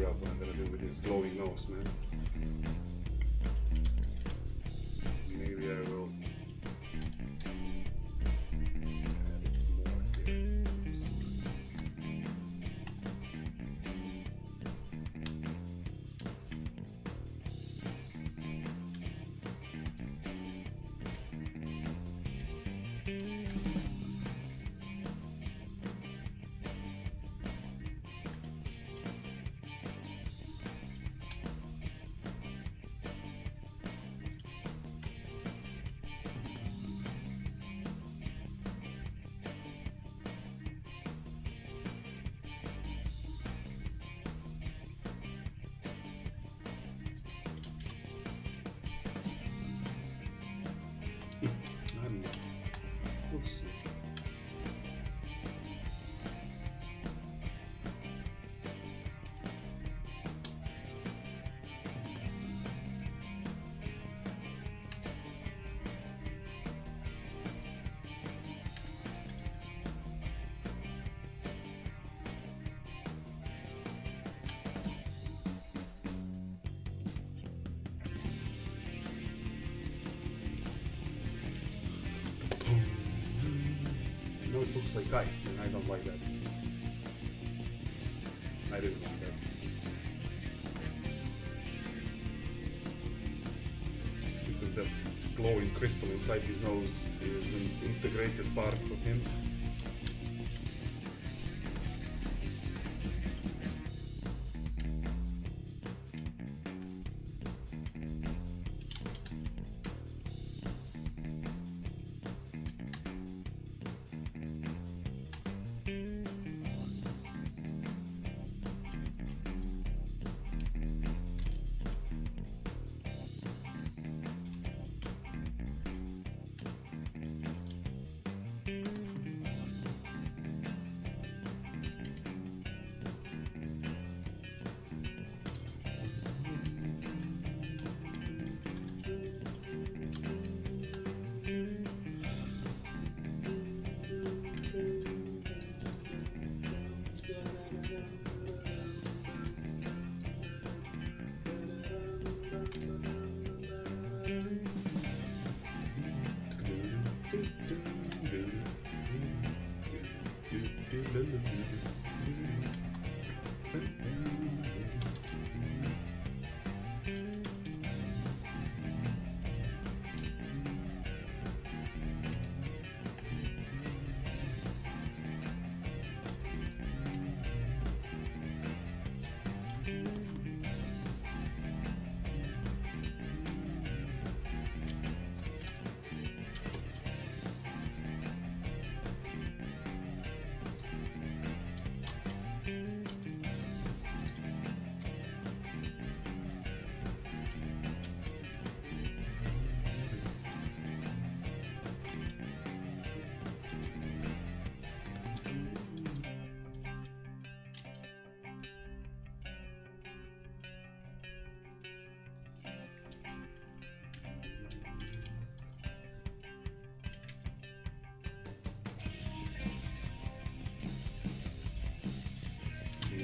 What I'm gonna do with this glowing nose, man. Maybe I will add it more here. Let's see. We'll see. No, it looks like ice, and I don't like that. I didn't like that. Because the glowing crystal inside his nose is an integrated part of him.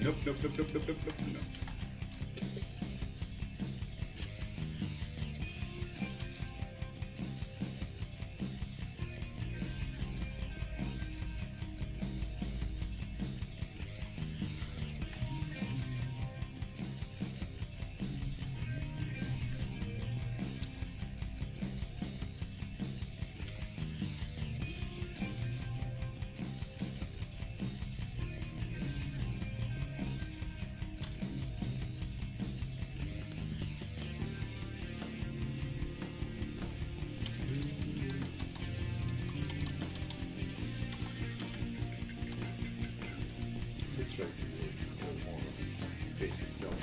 Nope, nope, nope, nope, nope, nope, nope, nope. face itself.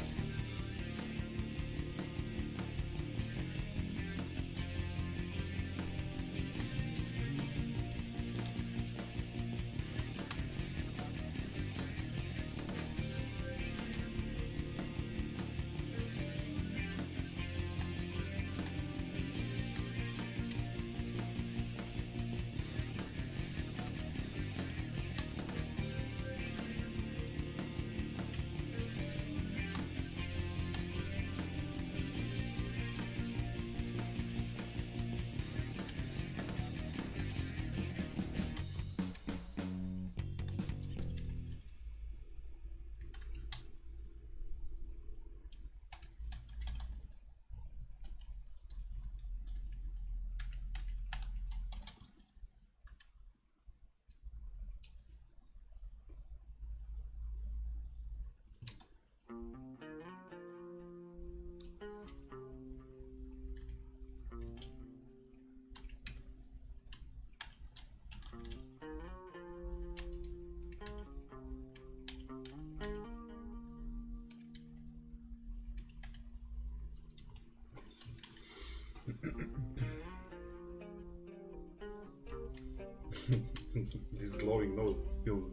This glowing nose still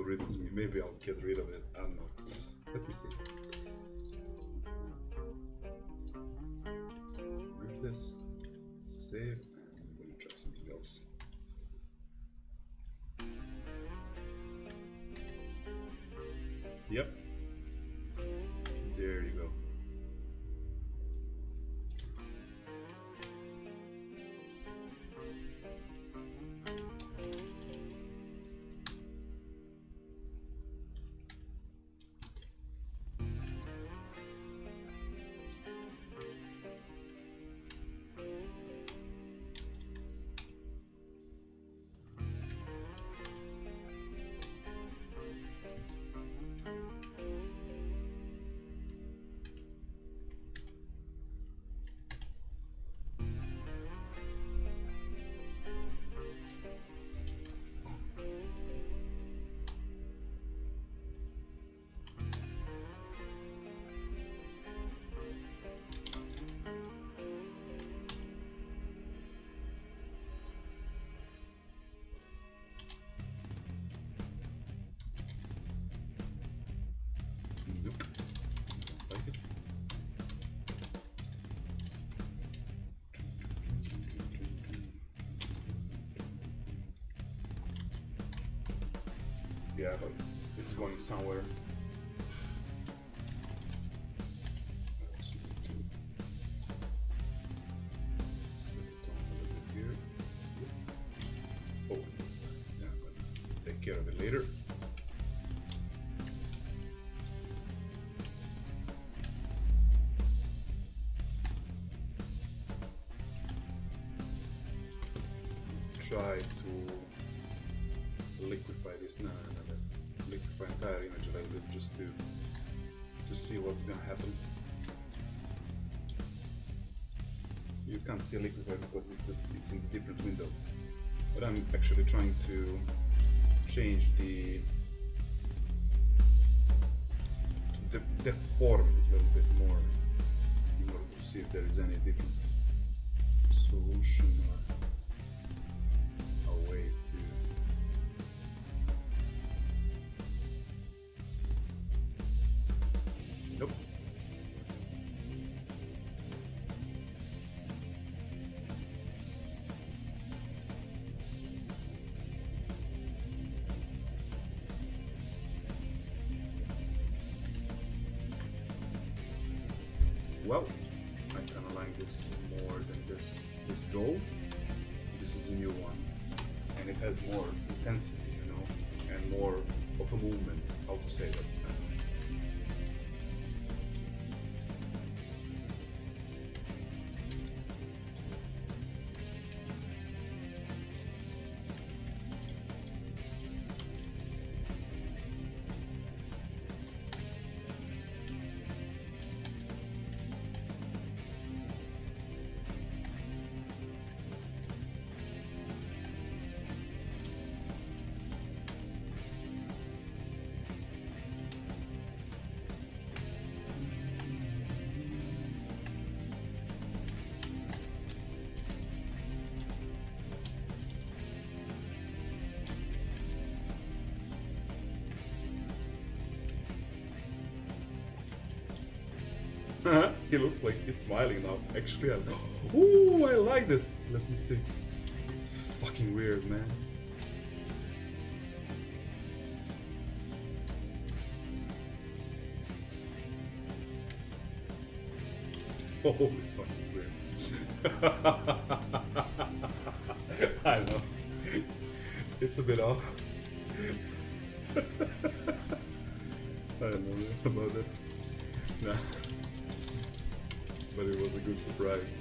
riddles me. Maybe I'll get rid of it. I don't know. Let me see. Ruthless. Save. I'm gonna try something else. Yep. There you go. Nope. Don't like it. Yeah, but it's going somewhere. I also need to set it down a little bit here. Open this side. Yeah, I'm gonna take care of it later. Try to liquefy this now, liquefy entire image a little bit just to see what's gonna happen. You can't see liquefy because it's in a different window, but I'm actually trying to change the form a little bit more in order to see if there is any different solution or a way to. Nope. Well, I kind of like this more than this. This is old. This is a new one, and it has more intensity, you know, and more of a movement. How to say that? He looks like he's smiling now. Actually, ooh, I like this. Let me see. It's fucking weird, man. Holy fuck, it's weird. I know. It's a bit off. I don't know about it. Nah. But it was a good surprise.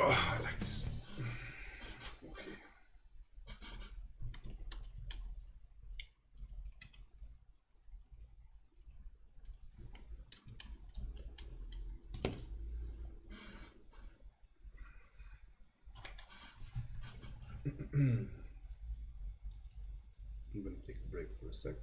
Oh, I like this. Okay. I'm gonna take a break for a sec.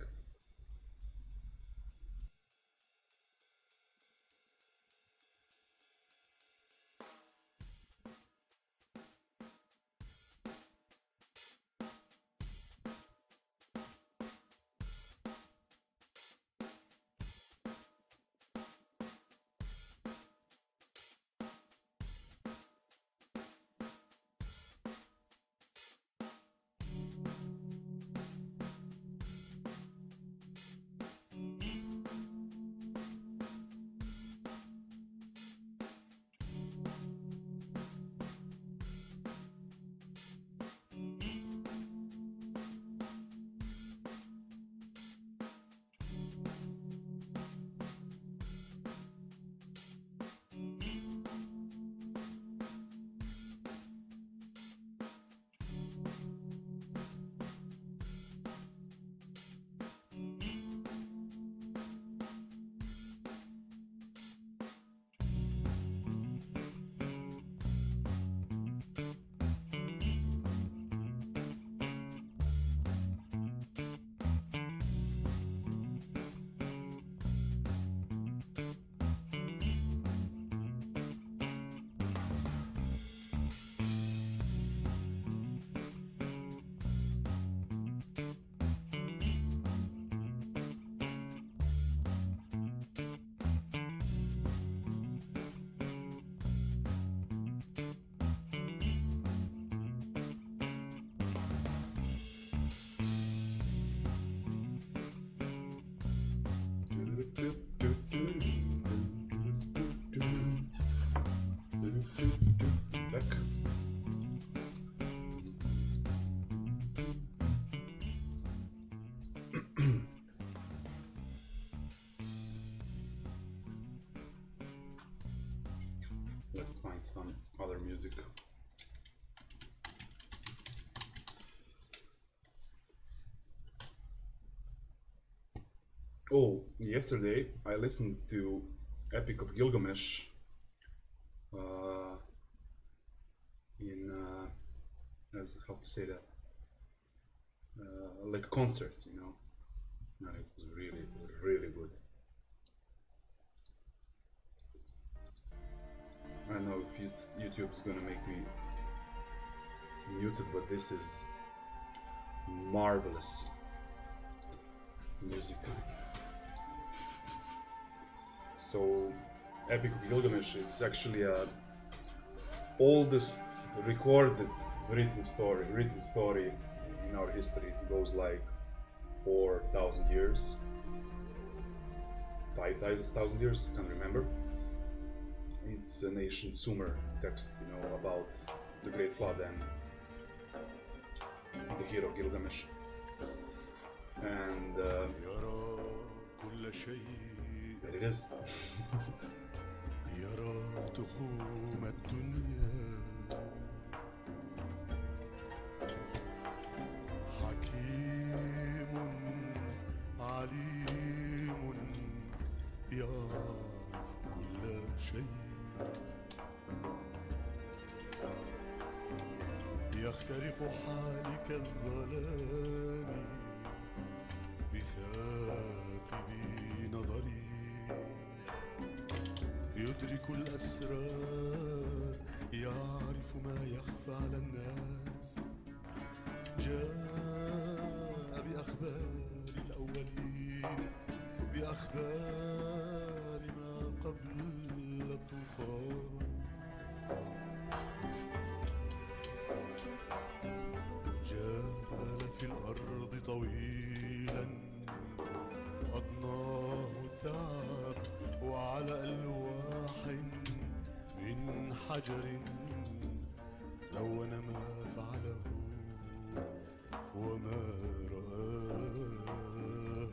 Back. Let's find some other music. Oh, yesterday I listened to Epic of Gilgamesh in as how to say that, like a concert, you know. And it was really good. I don't know if YouTube is gonna make me mute it, but this is marvelous music. So, Epic of Gilgamesh is actually a oldest recorded written story in our history. It goes like 4,000 years, 5,000 years, I can't remember. It's an ancient Sumer text, you know, about the Great Flood and the hero Gilgamesh. And there it is. كالظلام بثاقب نظري يدرك الأسرار يعرف ما يخفى على الناس جاء بأخبار الأولين بأخبار ما قبل الطوفان جال في الأرض طويلا أضناه التعب وعلى ألواح من حجر لون ما فعله وما رآه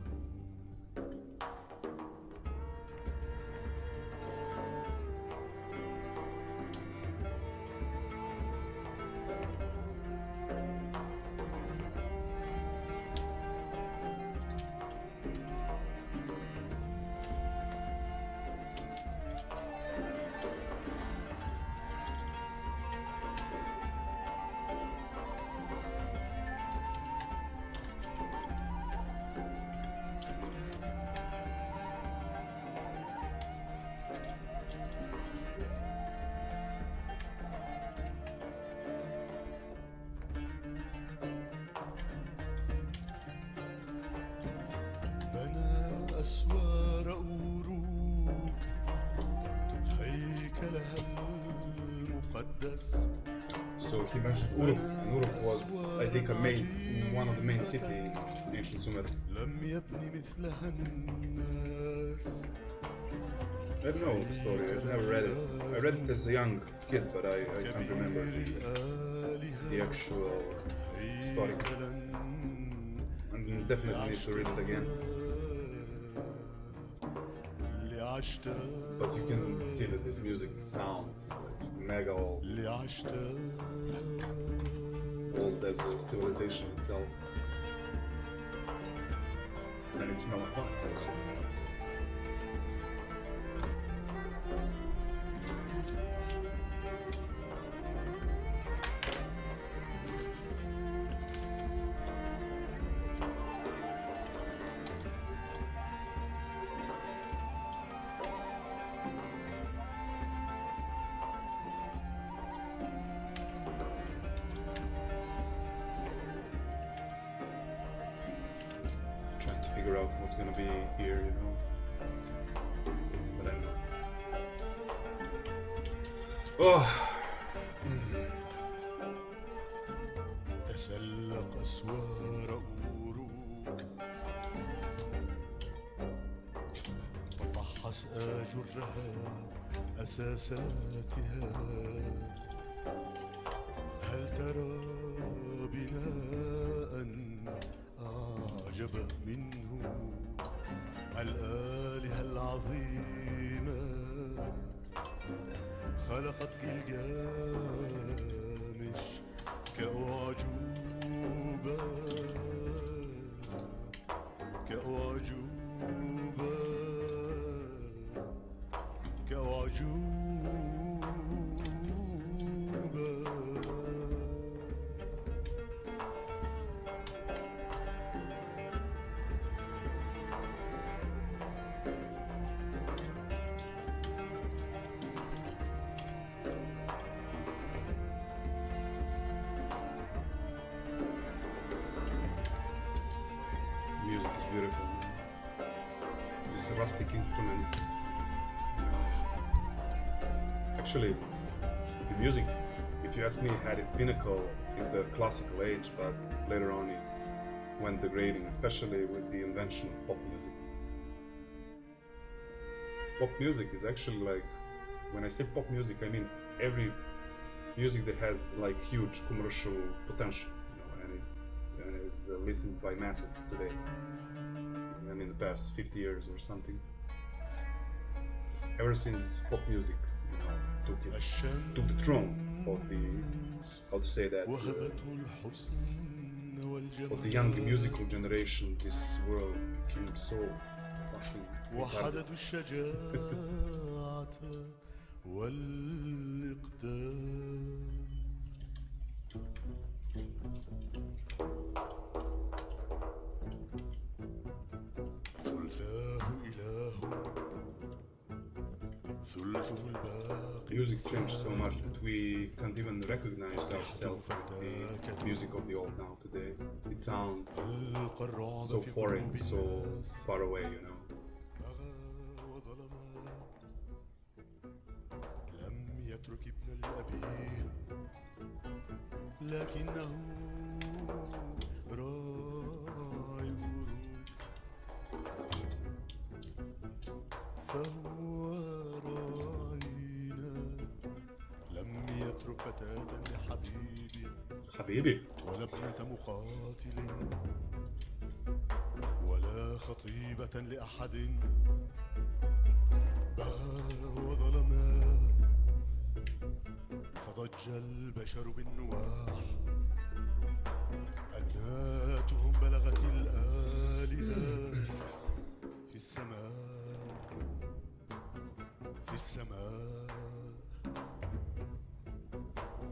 بنى أسوار أوروك هيكلها المقدس. So he mentioned Uruk, and Uruk was, I think, one of the main cities in ancient Sumer. لم يبني مثلها الناس. I don't know the story, I've never read it. I read it as a young kid, but I can't remember the actual story. And definitely need to read it again. But you can see that this music sounds like mega old as a civilization itself. And it's melancholic also. Trying to figure out what's gonna be here, you know. But I know. Oh. تسلق أسوار أوروك تفحص آجرها أساساتها هل ترى بناء أعجب منه الآلهة العظيمة خلقت جلجامش كأعجوبة كأعجوبة Music is beautiful. These rustic instruments. Actually, the music, if you ask me, had its pinnacle in the classical age, but later on it went degrading, especially with the invention of pop music. Pop music is actually like, when I say pop music, I mean every music that has like huge commercial potential, you know, and it is listened by masses today. And in the past 50 years or something. Ever since pop music, you know, took the throne of the, how to say that, of the young musical generation, this world became so fucking وحدد الشجاعة والإقدام ثلثه الباقي Music changed so much لسان that we can't even recognize ourselves with the music of the old now today. It sounds ألقى الرعب so في foreign, قلوب so الناس far away, you know. بغى وظلما لم يترك ابنا لأبيه لكنه راعي ورود فهو راعينا لم يترك فتاة لحبيبه حبيبي. ولا ابنة مقاتل ولا خطيبة لأحد بغى وظلما فضج البشر بالنواح أناتهم بلغت الآلهة في السماء في السماء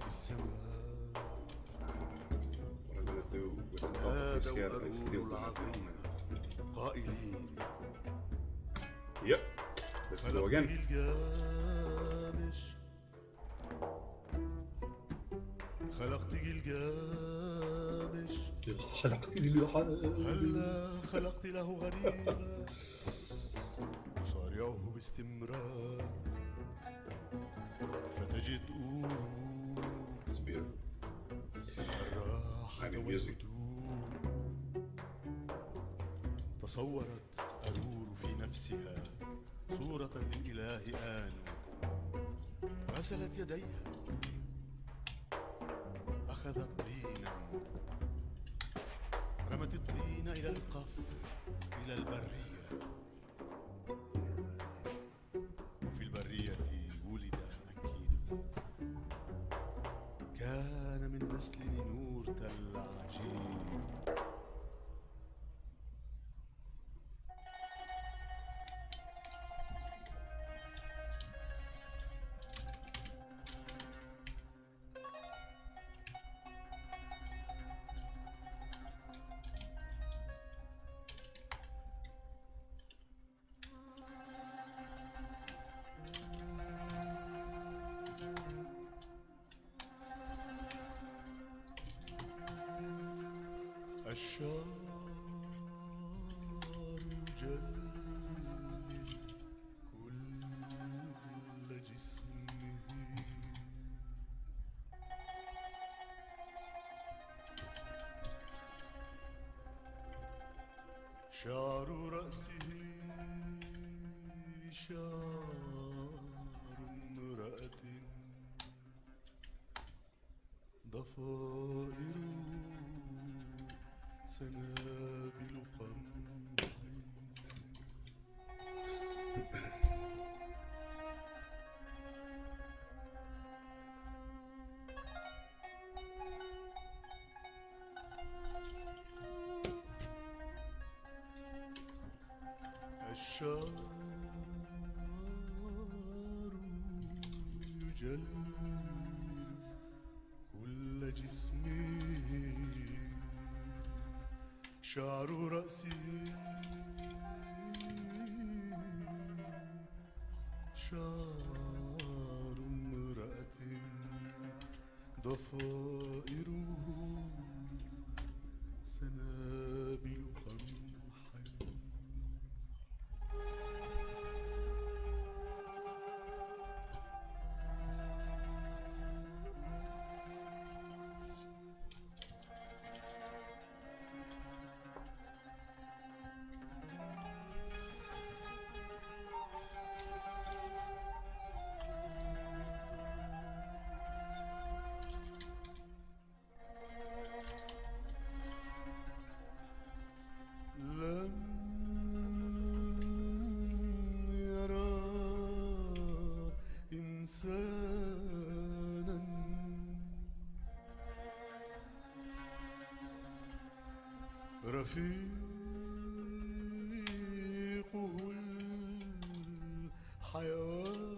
في السماء What I'm gonna do with the top of this hair, I still don't know, man. قائلين Yep. Let's go again. خلقت جلجامش خلقت لي هلا خلقت له غريبا يصارعه باستمرار فتجد It's beautiful. الراحة I mean music. والهدوء تصورت أرور في نفسها صورة للإله آنو غسلت يديها أخذت طينا رمت الطين إلى القف إلى البرية وفي البرية ولد أنكيدو كان من نسل نورتا العجيب الشعر يجلل كل جسمه شعر رأسه شعر امرأة ضفائره سنابل قمح الشعر يجلل كل جسمه شعر رأسه شعر امرأة ضفائره سنابل قمح لم يرى إنسانا رفيقه الحيوان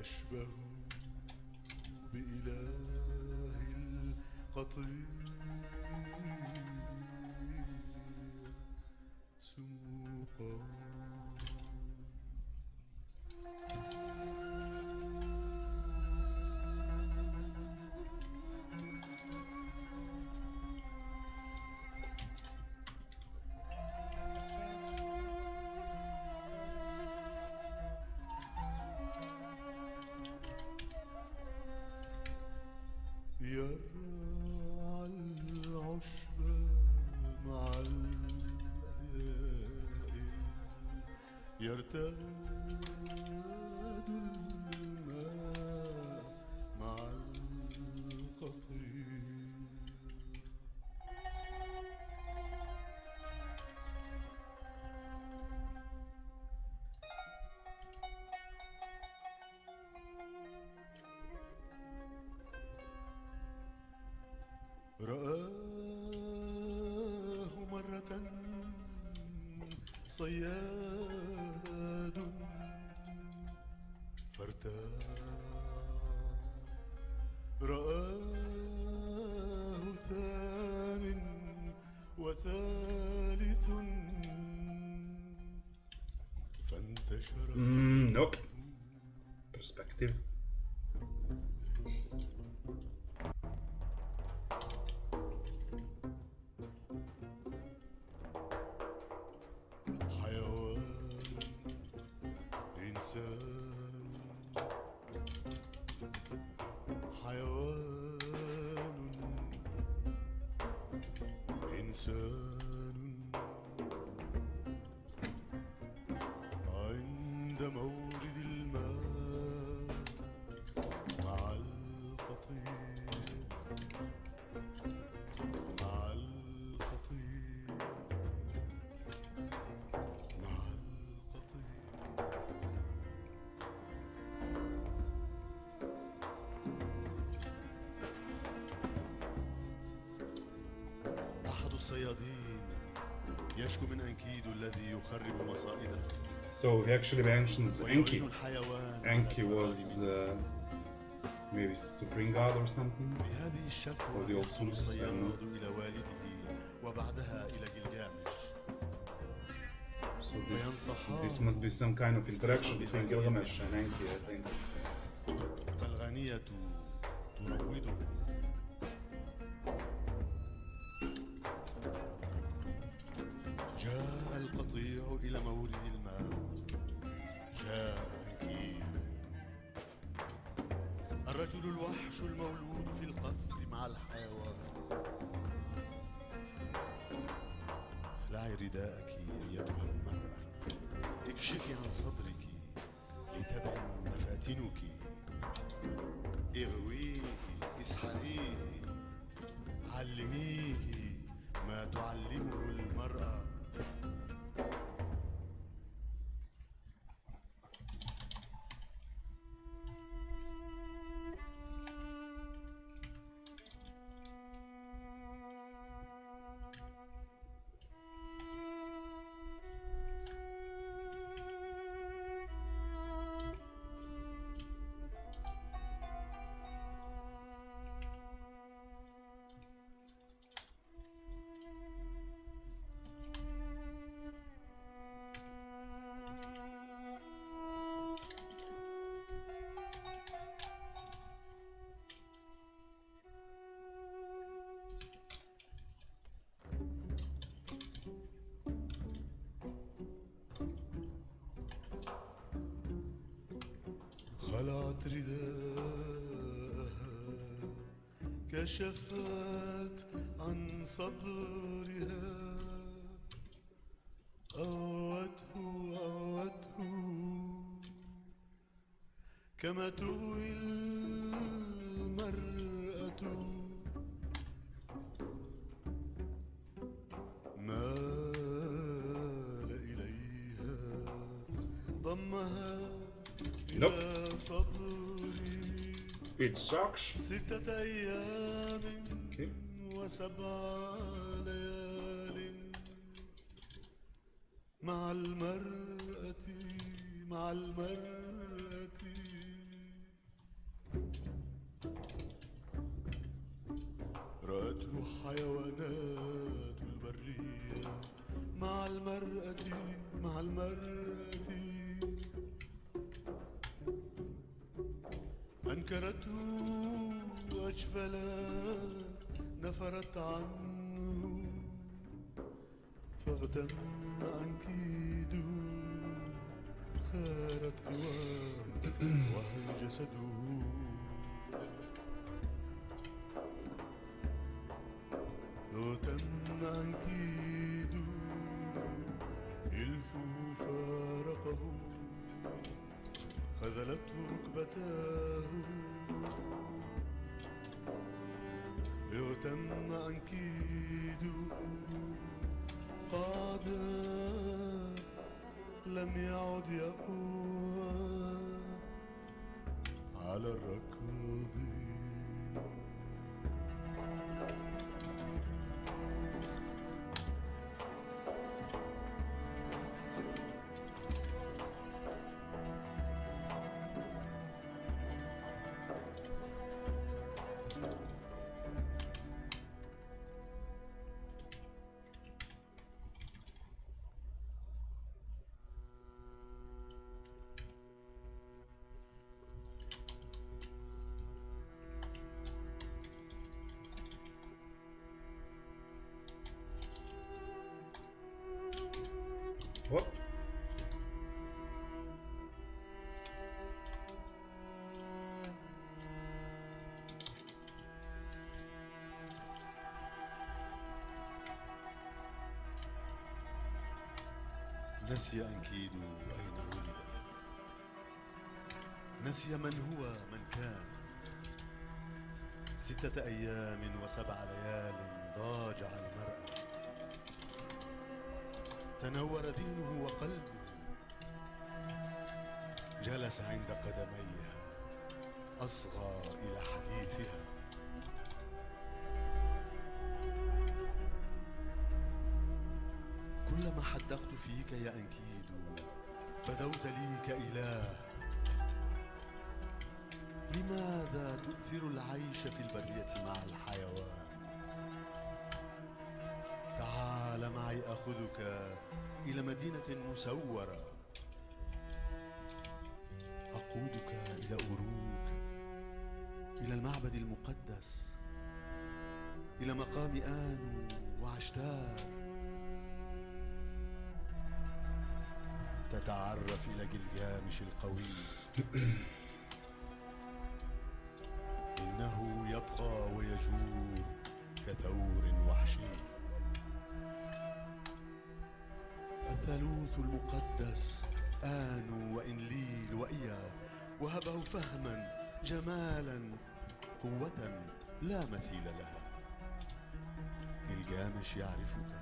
أشبه بإله القطيع يرتاد الماء مع القطير. رآه مرة صياد فارتاع، رآه ثان وثالث فانتشر. Nope. Perspective. حيوان إنسان، حيوان إنسان عند مورد الماء مع القطير، مع القطير، مع القطير. أحد الصيادين يشكو من أنكيدو الذي يخرب مصائده. So he actually mentions Enki. ويعين الحيوان Enki على was الفرار maybe supreme god or something. بهذه الشكوى or the old يدخل Zeus, I don't الصياد إلى والده وبعدها إلى جلجامش. So this must be some kind of interaction between Gilgamesh and Enki, I think. فالغانية تروضه. جاء القطيع إلى مورد الماء، جاء أنكيدو الرجل الوحش المولود في القفر مع الحيوان. اخلعي رداءك أيتها المرأة، اكشفي عن صدرك لتبن مفاتنك، اغويه، اسحريه، علميه ما تعلمه المرأة. خلعت رداءها كشفت عن صدرها، أوته كما تغوي المرأة، مال إليها ضمها إلى صدري. It sucks. 6 أيام و7 ليال مع المرأة، مع المرأة. رأته حيوانات البرية مع المرأة، مع المرأة. أنكرته وأجفلت، نفرت عنه فاغتم أنكيدو، خارت قواه وهي جسده. اغتم أنكيدو، إلفه فارقه يتم أنكيد قاد لم يعد يقوى على الركض. What? نسي أنكيد أين ولد، نسي من هو من كان. 6 أيام و7 ليال ضاجع المرأة، تنور دينه وقلبه، جلس عند قدميها أصغى إلى حديثها. كلما حدقت فيك يا أنكيد بدوت لي كإله. لماذا تؤثر العيش في البرية مع الحيوان؟ تعال معي أخذك إلى مدينة مسورة، أقودك إلى أوروك، إلى المعبد المقدس، إلى مقام آنو وعشتار. تتعرف إلى جلجامش القوي، إنه يطغى ويجور كثور وحشي. الثالوث المقدس آنو وإنليل وإيا وهبه فهما جمالا قوة لا مثيل لها. جلجامش يعرفك،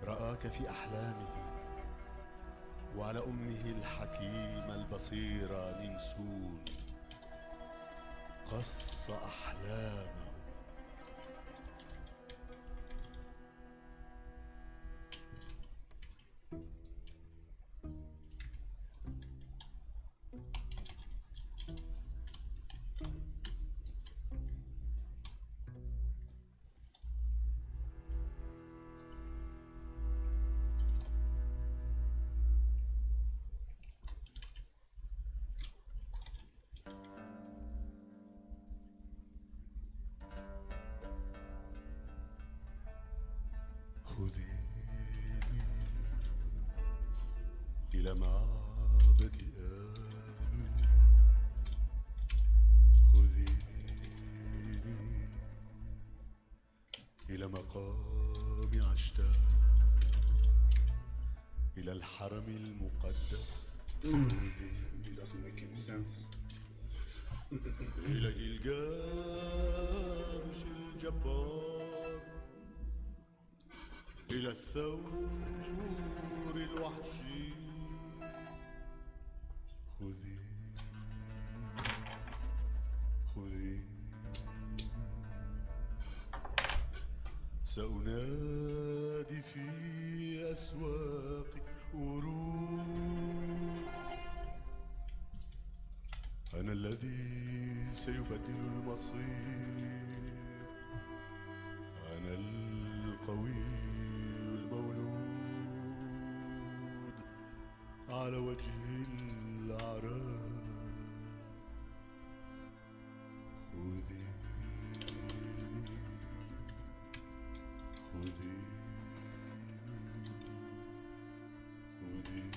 رآك في أحلامه، وعلى أمه الحكيمة البصيرة ننسون قص أحلامه. خذيني إلى معبد آنو، خذيني إلى مقام عشتار، إلى الحرم المقدس. It doesn't make any sense. إلى جلجامش الجبار، إلى الثور الوحشي. خذيني خذيني، سأنادي في أسواق أوروك. أنا الذي سيبدل المصير، أنا القوي المولود على وجه الأعراض. خذيني خذيني خذيني.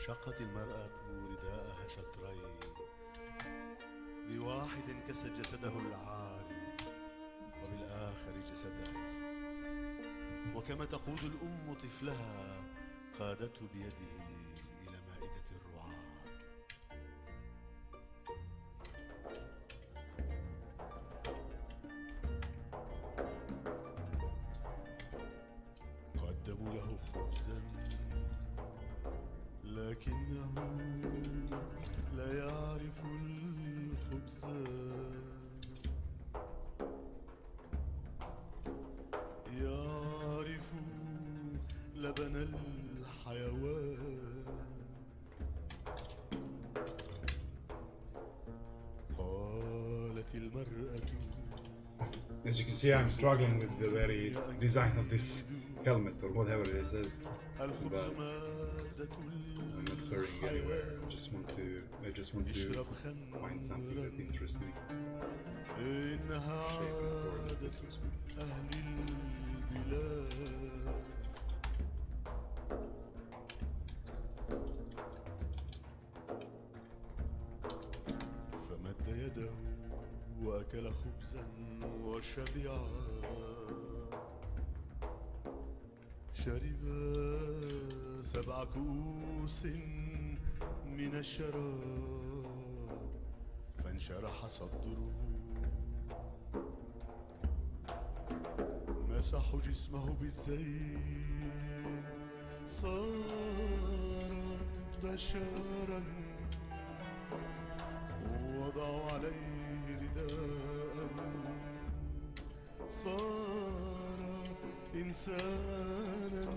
شقت المرأة رداءها شطرين، بواحد كست جسده العاري وبالآخر جسدها، وكما تقود الأم طفلها قادته بيده إلى مائدة الرعاة. قدموا له خبزا لكنه لا يعرف الخبز، يعرف لبن الحيوان. قالت المرأة As you can see, I'm struggling with the very design of this helmet or whatever it is, الخبز but مادة I'm not hurrying anywhere. I just want to find something that interests me. إنها عادة أهل البلاد. فمد يده وأكل خبزا وشبع، شرب 7 كؤوس من الشراب فانشرح صدره، مسح جسمه بالزيت صار بشرا، وضعوا عليه رداء صار إنسانا،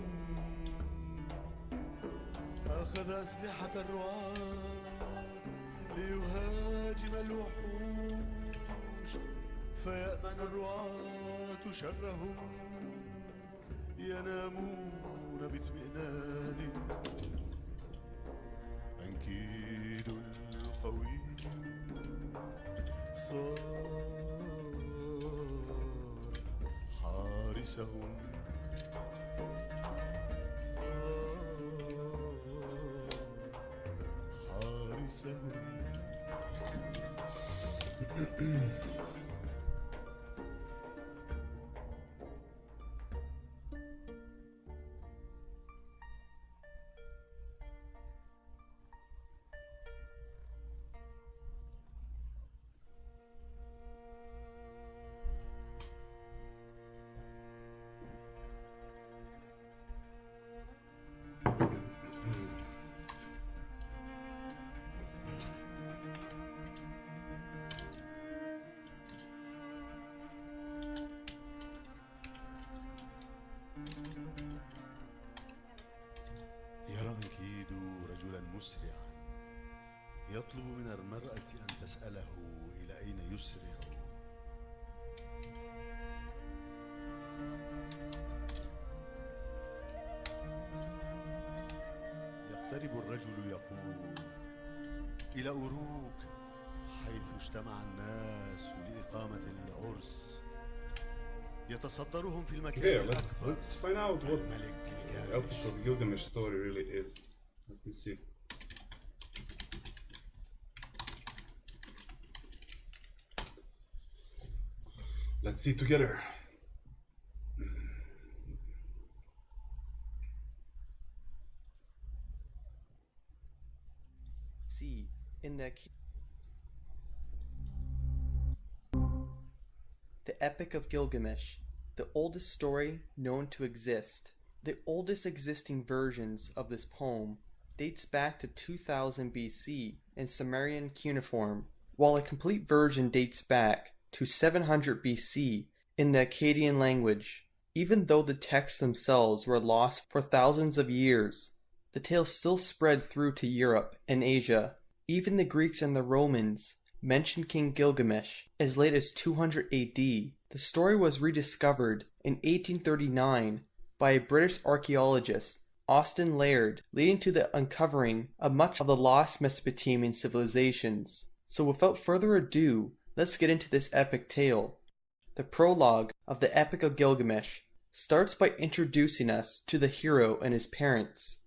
أخذ أسلحة الرعاة ليهاجم الوحوش، فيأمن الرعاة شرهم، ينامون باطمئنان. أنكيد القوي صار حارسهم، يرى أنكيد رجلا مسرعا يطلب من المرأة أن تسأله إلى أين يسرع. يقترب الرجل يقول إلى أوروك، حيث اجتمع الناس لإقامة العرس، يتصدرهم في المكان الأكبر. Let's find out what the Epic of Gilgamesh story really is. Let me see. Let's see together. See in the Epic of Gilgamesh, the oldest story known to exist. The oldest existing versions of this poem dates back to 2000 BC in Sumerian cuneiform, while a complete version dates back to 700 BC in the Akkadian language. Even though the texts themselves were lost for thousands of years, the tale still spread through to Europe and Asia. Even the Greeks and the Romans mentioned King Gilgamesh as late as 200 AD. The story was rediscovered in 1839 by a British archaeologist, Austin Laird, leading to the uncovering of much of the lost Mesopotamian civilizations. So without further ado, let's get into this epic tale. The prologue of the Epic of Gilgamesh starts by introducing us to the hero and his parents.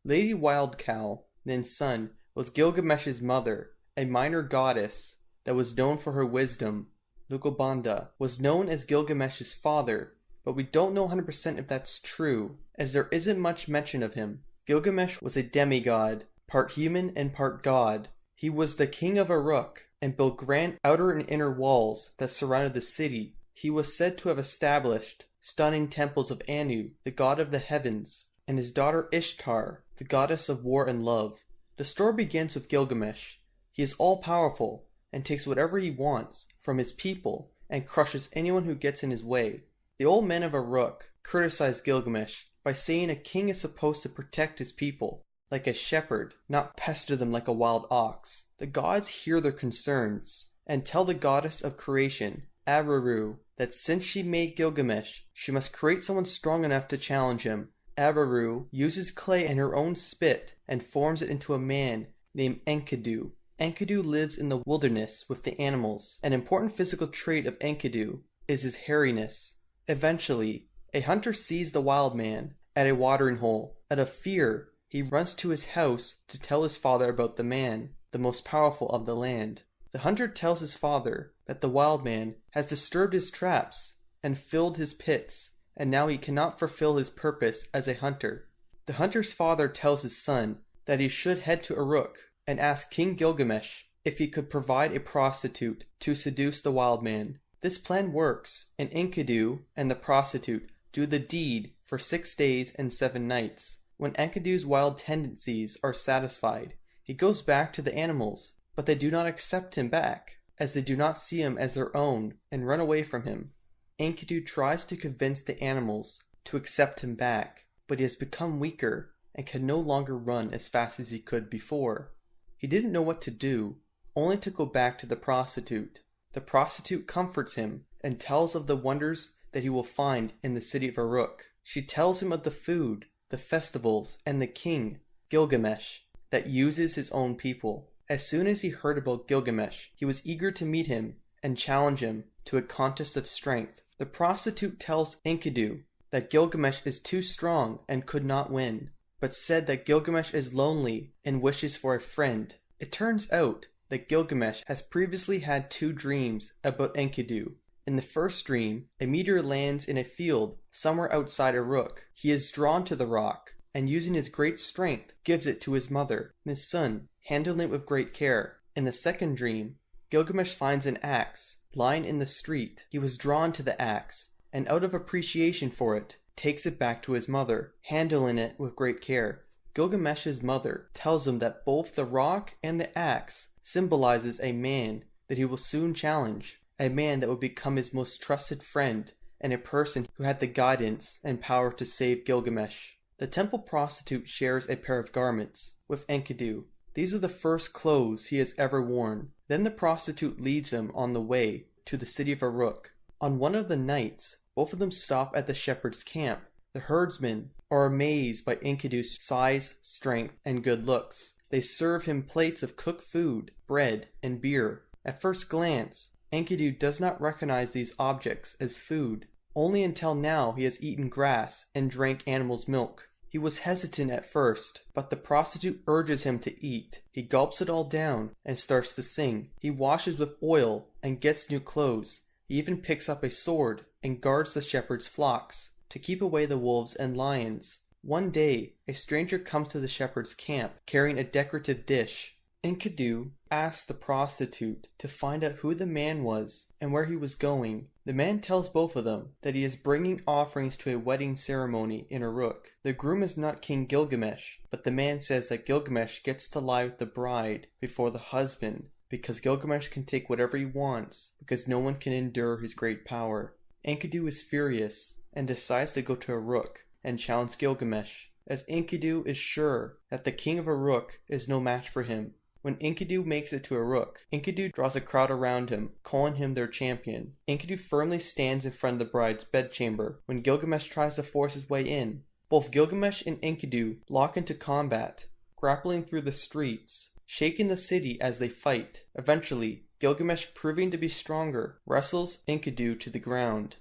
Lady Wildcow Nin's son, was Gilgamesh's mother, a minor goddess that was known for her wisdom. Lugalbanda was known as Gilgamesh's father, but we don't know 100% if that's true, as there isn't much mention of him. Gilgamesh was a demigod, part human and part god. He was the king of Uruk, and built grand outer and inner walls that surrounded the city. He was said to have established stunning temples of Anu, the god of the heavens, and his daughter Ishtar, the goddess of war and love. The story begins with Gilgamesh. He is all-powerful, and takes whatever he wants from his people, and crushes anyone who gets in his way. The old men of Uruk criticize Gilgamesh by saying a king is supposed to protect his people, like a shepherd, not pester them like a wild ox. The gods hear their concerns, and tell the goddess of creation, Araru, that since she made Gilgamesh, she must create someone strong enough to challenge him. Araru uses clay and her own spit, and forms it into a man named Enkidu. Enkidu lives in the wilderness with the animals. An important physical trait of Enkidu is his hairiness. Eventually, a hunter sees the wild man at a watering hole. Out of fear, he runs to his house to tell his father about the man, the most powerful of the land. The hunter tells his father that the wild man has disturbed his traps and filled his pits, and now he cannot fulfill his purpose as a hunter. The hunter's father tells his son that he should head to Uruk and ask King Gilgamesh if he could provide a prostitute to seduce the wild man. This plan works, and Enkidu and the prostitute do the deed for 6 days and 7 nights. When Enkidu's wild tendencies are satisfied, he goes back to the animals, but they do not accept him back, as they do not see him as their own and run away from him. Enkidu tries to convince the animals to accept him back, but he has become weaker and can no longer run as fast as he could before. He didn't know what to do, only to go back to the prostitute. The prostitute comforts him and tells of the wonders that he will find in the city of Uruk. She tells him of the food, the festivals, and the king, Gilgamesh, that uses his own people. As soon as he heard about Gilgamesh, he was eager to meet him and challenge him to a contest of strength. The prostitute tells Enkidu that Gilgamesh is too strong and could not win, but said that Gilgamesh is lonely and wishes for a friend. It turns out that Gilgamesh has previously had 2 dreams about Enkidu. In the first dream, a meteor lands in a field somewhere outside Uruk. He is drawn to the rock, and using his great strength, gives it to his mother and his son, handling it with great care. In the second dream, Gilgamesh finds an axe lying in the street. He was drawn to the axe, and out of appreciation for it, takes it back to his mother, handling it with great care. Gilgamesh's mother tells him that both the rock and the axe symbolizes a man that he will soon challenge, a man that would become his most trusted friend, and a person who had the guidance and power to save Gilgamesh. The temple prostitute shares a pair of garments with Enkidu. These are the first clothes he has ever worn. Then the prostitute leads him on the way to the city of Uruk. On one of the nights, both of them stop at the shepherd's camp. The herdsmen are amazed by Enkidu's size, strength, and good looks. They serve him plates of cooked food, bread, and beer. At first glance, Enkidu does not recognize these objects as food. Only until now he has eaten grass and drank animal's milk. He was hesitant at first, but the prostitute urges him to eat. He gulps it all down and starts to sing. He washes with oil and gets new clothes. He even picks up a sword and guards the shepherd's flocks to keep away the wolves and lions. One day, a stranger comes to the shepherd's camp carrying a decorative dish. Enkidu asks the prostitute to find out who the man was and where he was going. The man tells both of them that he is bringing offerings to a wedding ceremony in Uruk. The groom is not King Gilgamesh, but the man says that Gilgamesh gets to lie with the bride before the husband, because Gilgamesh can take whatever he wants, because no one can endure his great power. Enkidu is furious and decides to go to Uruk and challenge Gilgamesh, as Enkidu is sure that the king of Uruk is no match for him. When Enkidu makes it to Uruk, Enkidu draws a crowd around him, calling him their champion. Enkidu firmly stands in front of the bride's bedchamber when Gilgamesh tries to force his way in. Both Gilgamesh and Enkidu lock into combat, grappling through the streets, shaking the city as they fight. Eventually, Gilgamesh, proving to be stronger, wrestles Enkidu to the ground.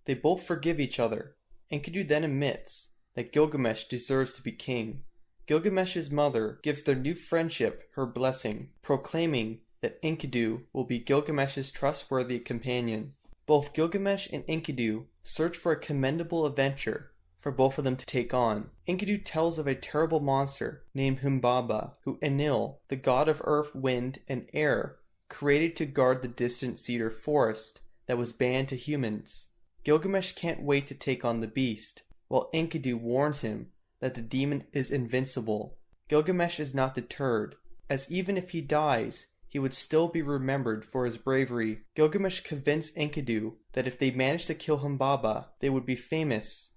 They both forgive each other. Enkidu then admits that Gilgamesh deserves to be king. Gilgamesh's mother gives their new friendship her blessing, proclaiming that Enkidu will be Gilgamesh's trustworthy companion. Both Gilgamesh and Enkidu search for a commendable adventure for both of them to take on. Enkidu tells of a terrible monster named Humbaba, who Enlil, the god of earth, wind, and air, created to guard the distant cedar forest that was banned to humans. Gilgamesh can't wait to take on the beast, while Enkidu warns him that the demon is invincible. Gilgamesh is not deterred, as even if he dies, he would still be remembered for his bravery. Gilgamesh convinced Enkidu that if they managed to kill Humbaba, they would be famous.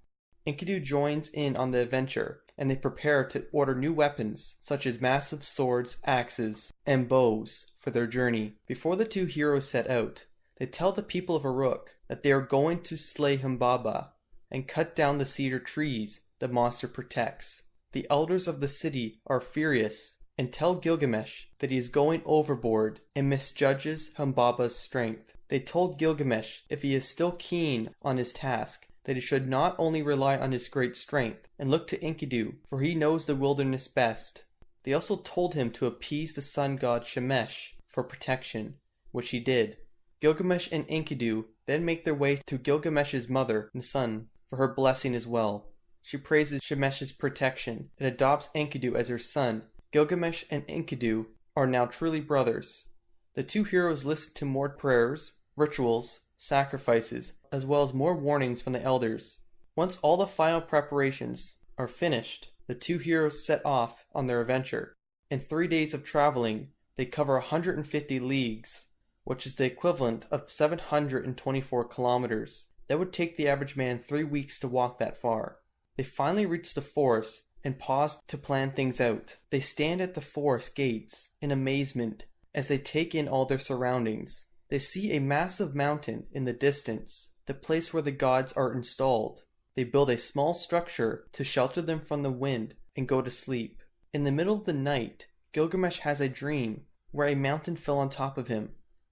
Enkidu joins in on the adventure, and they prepare to order new weapons, such as massive swords, axes, and bows, for their journey. Before the two heroes set out, they tell the people of Uruk that they are going to slay Humbaba and cut down the cedar trees the monster protects. The elders of the city are furious and tell Gilgamesh that he is going overboard and misjudges Humbaba's strength. They told Gilgamesh if he is still keen on his task, that he should not only rely on his great strength and look to Enkidu, for he knows the wilderness best. They also told him to appease the sun god Shemesh for protection, which he did. Gilgamesh and Enkidu then make their way to Gilgamesh's mother, Nisun, for her blessing as well. She praises Shemesh's protection and adopts Enkidu as her son. Gilgamesh and Enkidu are now truly brothers. The two heroes listen to more prayers, rituals, sacrifices, as well as more warnings from the elders. Once all the final preparations are finished, the two heroes set off on their adventure. In 3 days of traveling, they cover 150 leagues, which is the equivalent of 724 kilometers. That would take the average man 3 weeks to walk that far. They finally reach the forest and pause to plan things out. They stand at the forest gates in amazement as they take in all their surroundings. They see a massive mountain in the distance, the place where the gods are installed. They build a small structure to shelter them from the wind and go to sleep. In the middle of the night, Gilgamesh has a dream where a mountain fell on top of him.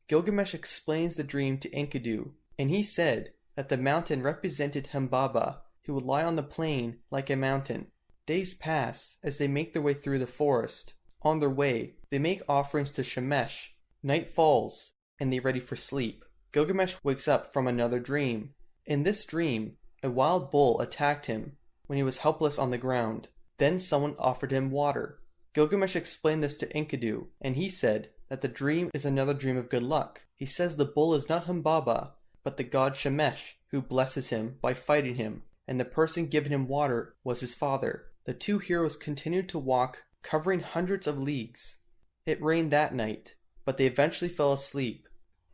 Gilgamesh explains the dream to Enkidu, and he said that the mountain represented Humbaba, who would lie on the plain like a mountain. Days pass as they make their way through the forest. On their way, they make offerings to Shemesh. Night falls, and they ready for sleep. Gilgamesh wakes up from another dream. In this dream, a wild bull attacked him when he was helpless on the ground. Then someone offered him water. Gilgamesh explained this to Enkidu, and he said that the dream is another dream of good luck. He says the bull is not Humbaba, but the god Shemesh, who blesses him by fighting him, and the person giving him water was his father. The two heroes continued to walk, covering hundreds of leagues. It rained that night, but they eventually fell asleep.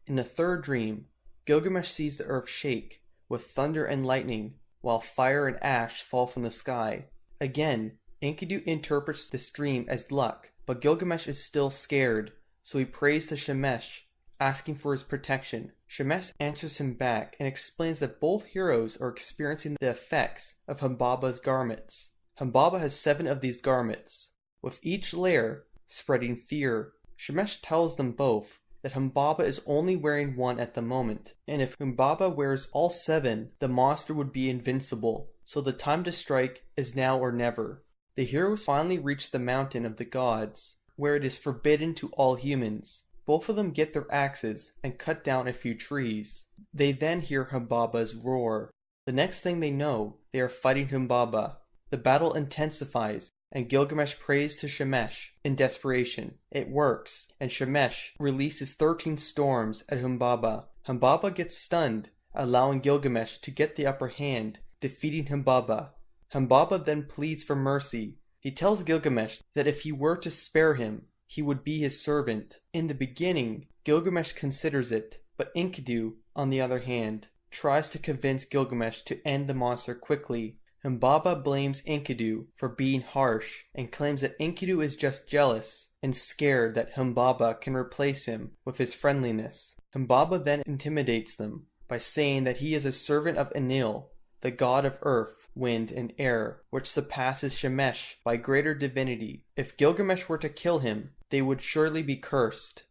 In the third dream, Gilgamesh sees the earth shake, with thunder and lightning, while fire and ash fall from the sky. Again, Enkidu interprets this dream as luck, but Gilgamesh is still scared, so he prays to Shemesh, asking for his protection. Shemesh answers him back and explains that both heroes are experiencing the effects of Humbaba's garments. Humbaba has 7 of these garments, with each layer spreading fear. Shemesh tells them both that Humbaba is only wearing one at the moment, and if Humbaba wears all 7, the monster would be invincible, so the time to strike is now or never. The heroes finally reach the mountain of the gods, where it is forbidden to all humans. Both of them get their axes and cut down a few trees. They then hear Humbaba's roar. The next thing they know, they are fighting Humbaba. The battle intensifies, and Gilgamesh prays to Shemesh in desperation. It works, and Shemesh releases 13 storms at Humbaba. Humbaba gets stunned, allowing Gilgamesh to get the upper hand, defeating Humbaba. Humbaba then pleads for mercy. He tells Gilgamesh that if he were to spare him, he would be his servant. In the beginning, Gilgamesh considers it, but Enkidu, on the other hand, tries to convince Gilgamesh to end the monster quickly. Humbaba blames Enkidu for being harsh and claims that Enkidu is just jealous and scared that Humbaba can replace him with his friendliness. Humbaba then intimidates them by saying that he is a servant of Enlil, the god of earth, wind, and air, which surpasses Shemesh by greater divinity. If Gilgamesh were to kill him, they would surely be cursed.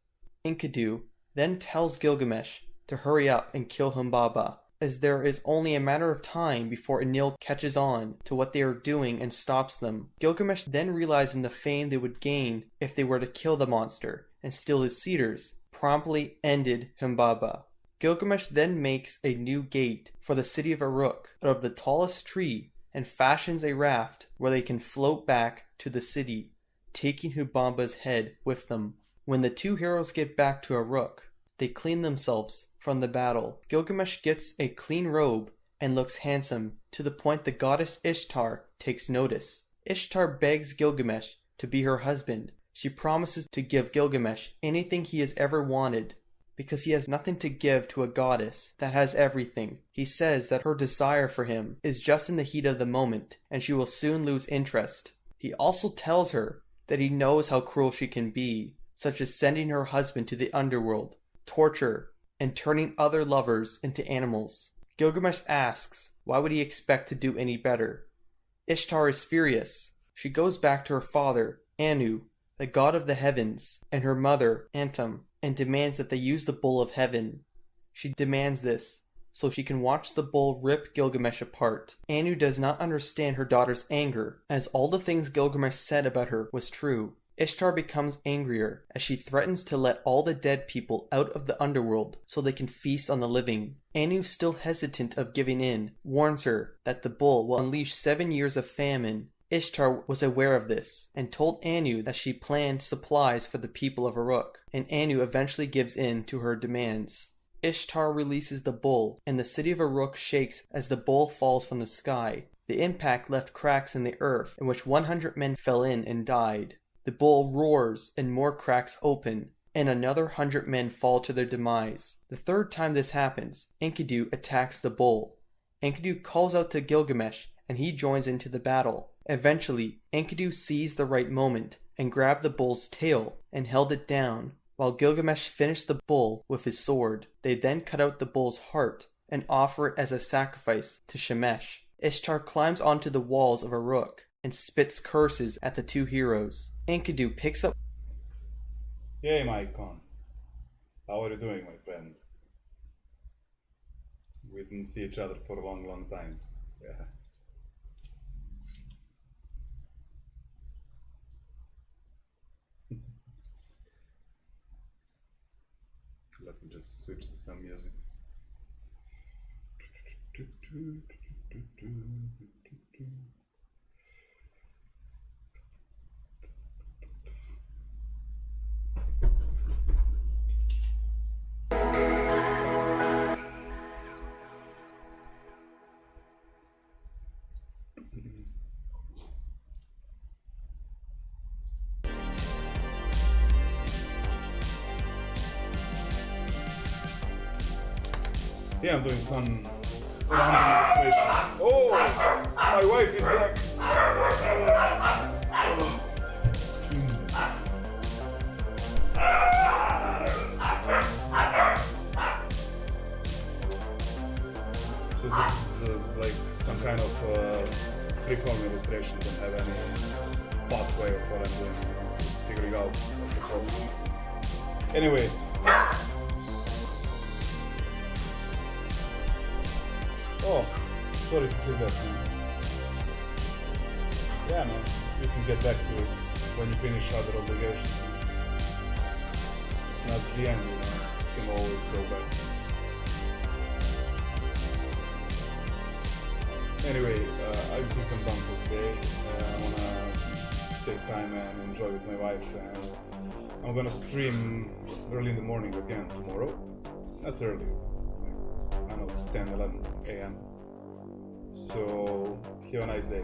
Enkidu then tells Gilgamesh to hurry up and kill Humbaba. as there is only a matter of time before Enlil catches on to what they are doing and stops them. Gilgamesh, then realizing the fame they would gain if they were to kill the monster and steal his cedars, promptly ended Humbaba. Gilgamesh then makes a new gate for the city of Uruk out of the tallest tree and fashions a raft where they can float back to the city, taking Humbamba's head with them. When the two heroes get back to Uruk, they clean themselves from the battle. Gilgamesh gets a clean robe and looks handsome to the point the goddess Ishtar takes notice. Ishtar begs Gilgamesh to be her husband. She promises to give Gilgamesh anything he has ever wanted, because he has nothing to give to a goddess that has everything. He says that her desire for him is just in the heat of the moment, and she will soon lose interest. He also tells her that he knows how cruel she can be, such as sending her husband to the underworld, torture, and turning other lovers into animals. Gilgamesh asks, why would he expect to do any better? Ishtar is furious. She goes back to her father, Anu, the god of the heavens, and her mother, Antum, and demands that they use the Bull of Heaven. She demands this so she can watch the bull rip Gilgamesh apart. Anu does not understand her daughter's anger, as all the things Gilgamesh said about her was true. Ishtar becomes angrier as she threatens to let all the dead people out of the underworld so they can feast on the living. Anu, still hesitant of giving in, warns her that the bull will unleash 7 years of famine. Ishtar was aware of this and told Anu that she planned supplies for the people of Uruk, and Anu eventually gives in to her demands. Ishtar releases the bull, and the city of Uruk shakes as the bull falls from the sky. The impact left cracks in the earth, in which 100 men fell in and died. The bull roars, and more cracks open, and another 100 men fall to their demise. The third time this happens, Enkidu attacks the bull. Enkidu calls out to Gilgamesh, and he joins into the battle. Eventually, Enkidu seized the right moment and grabbed the bull's tail and held it down, while Gilgamesh finished the bull with his sword. They then cut out the bull's heart and offer it as a sacrifice to Shemesh. Ishtar climbs onto the walls of Uruk and spits curses at the two heroes. Enkidu picks up... Hey, Maikon. How are you doing, my friend? We didn't see each other for a long time. Yeah. Let me just switch to some music. Yeah, I'm doing some random illustration. Oh, my wife is back. So this is like some kind of freeform illustration. Don't have any pathway of what I'm doing. Just figuring out the process. Anyway. Oh, sorry to hear that, man. Yeah, man, you can get back to it when you finish other obligations. It's not the end, you know. You can always go back. Anyway, I think I'm done for today. I wanna take time and enjoy with my wife. And I'm gonna stream early in the morning again tomorrow. Not early. I don't know, 10, 11 a.m. So, have a nice day.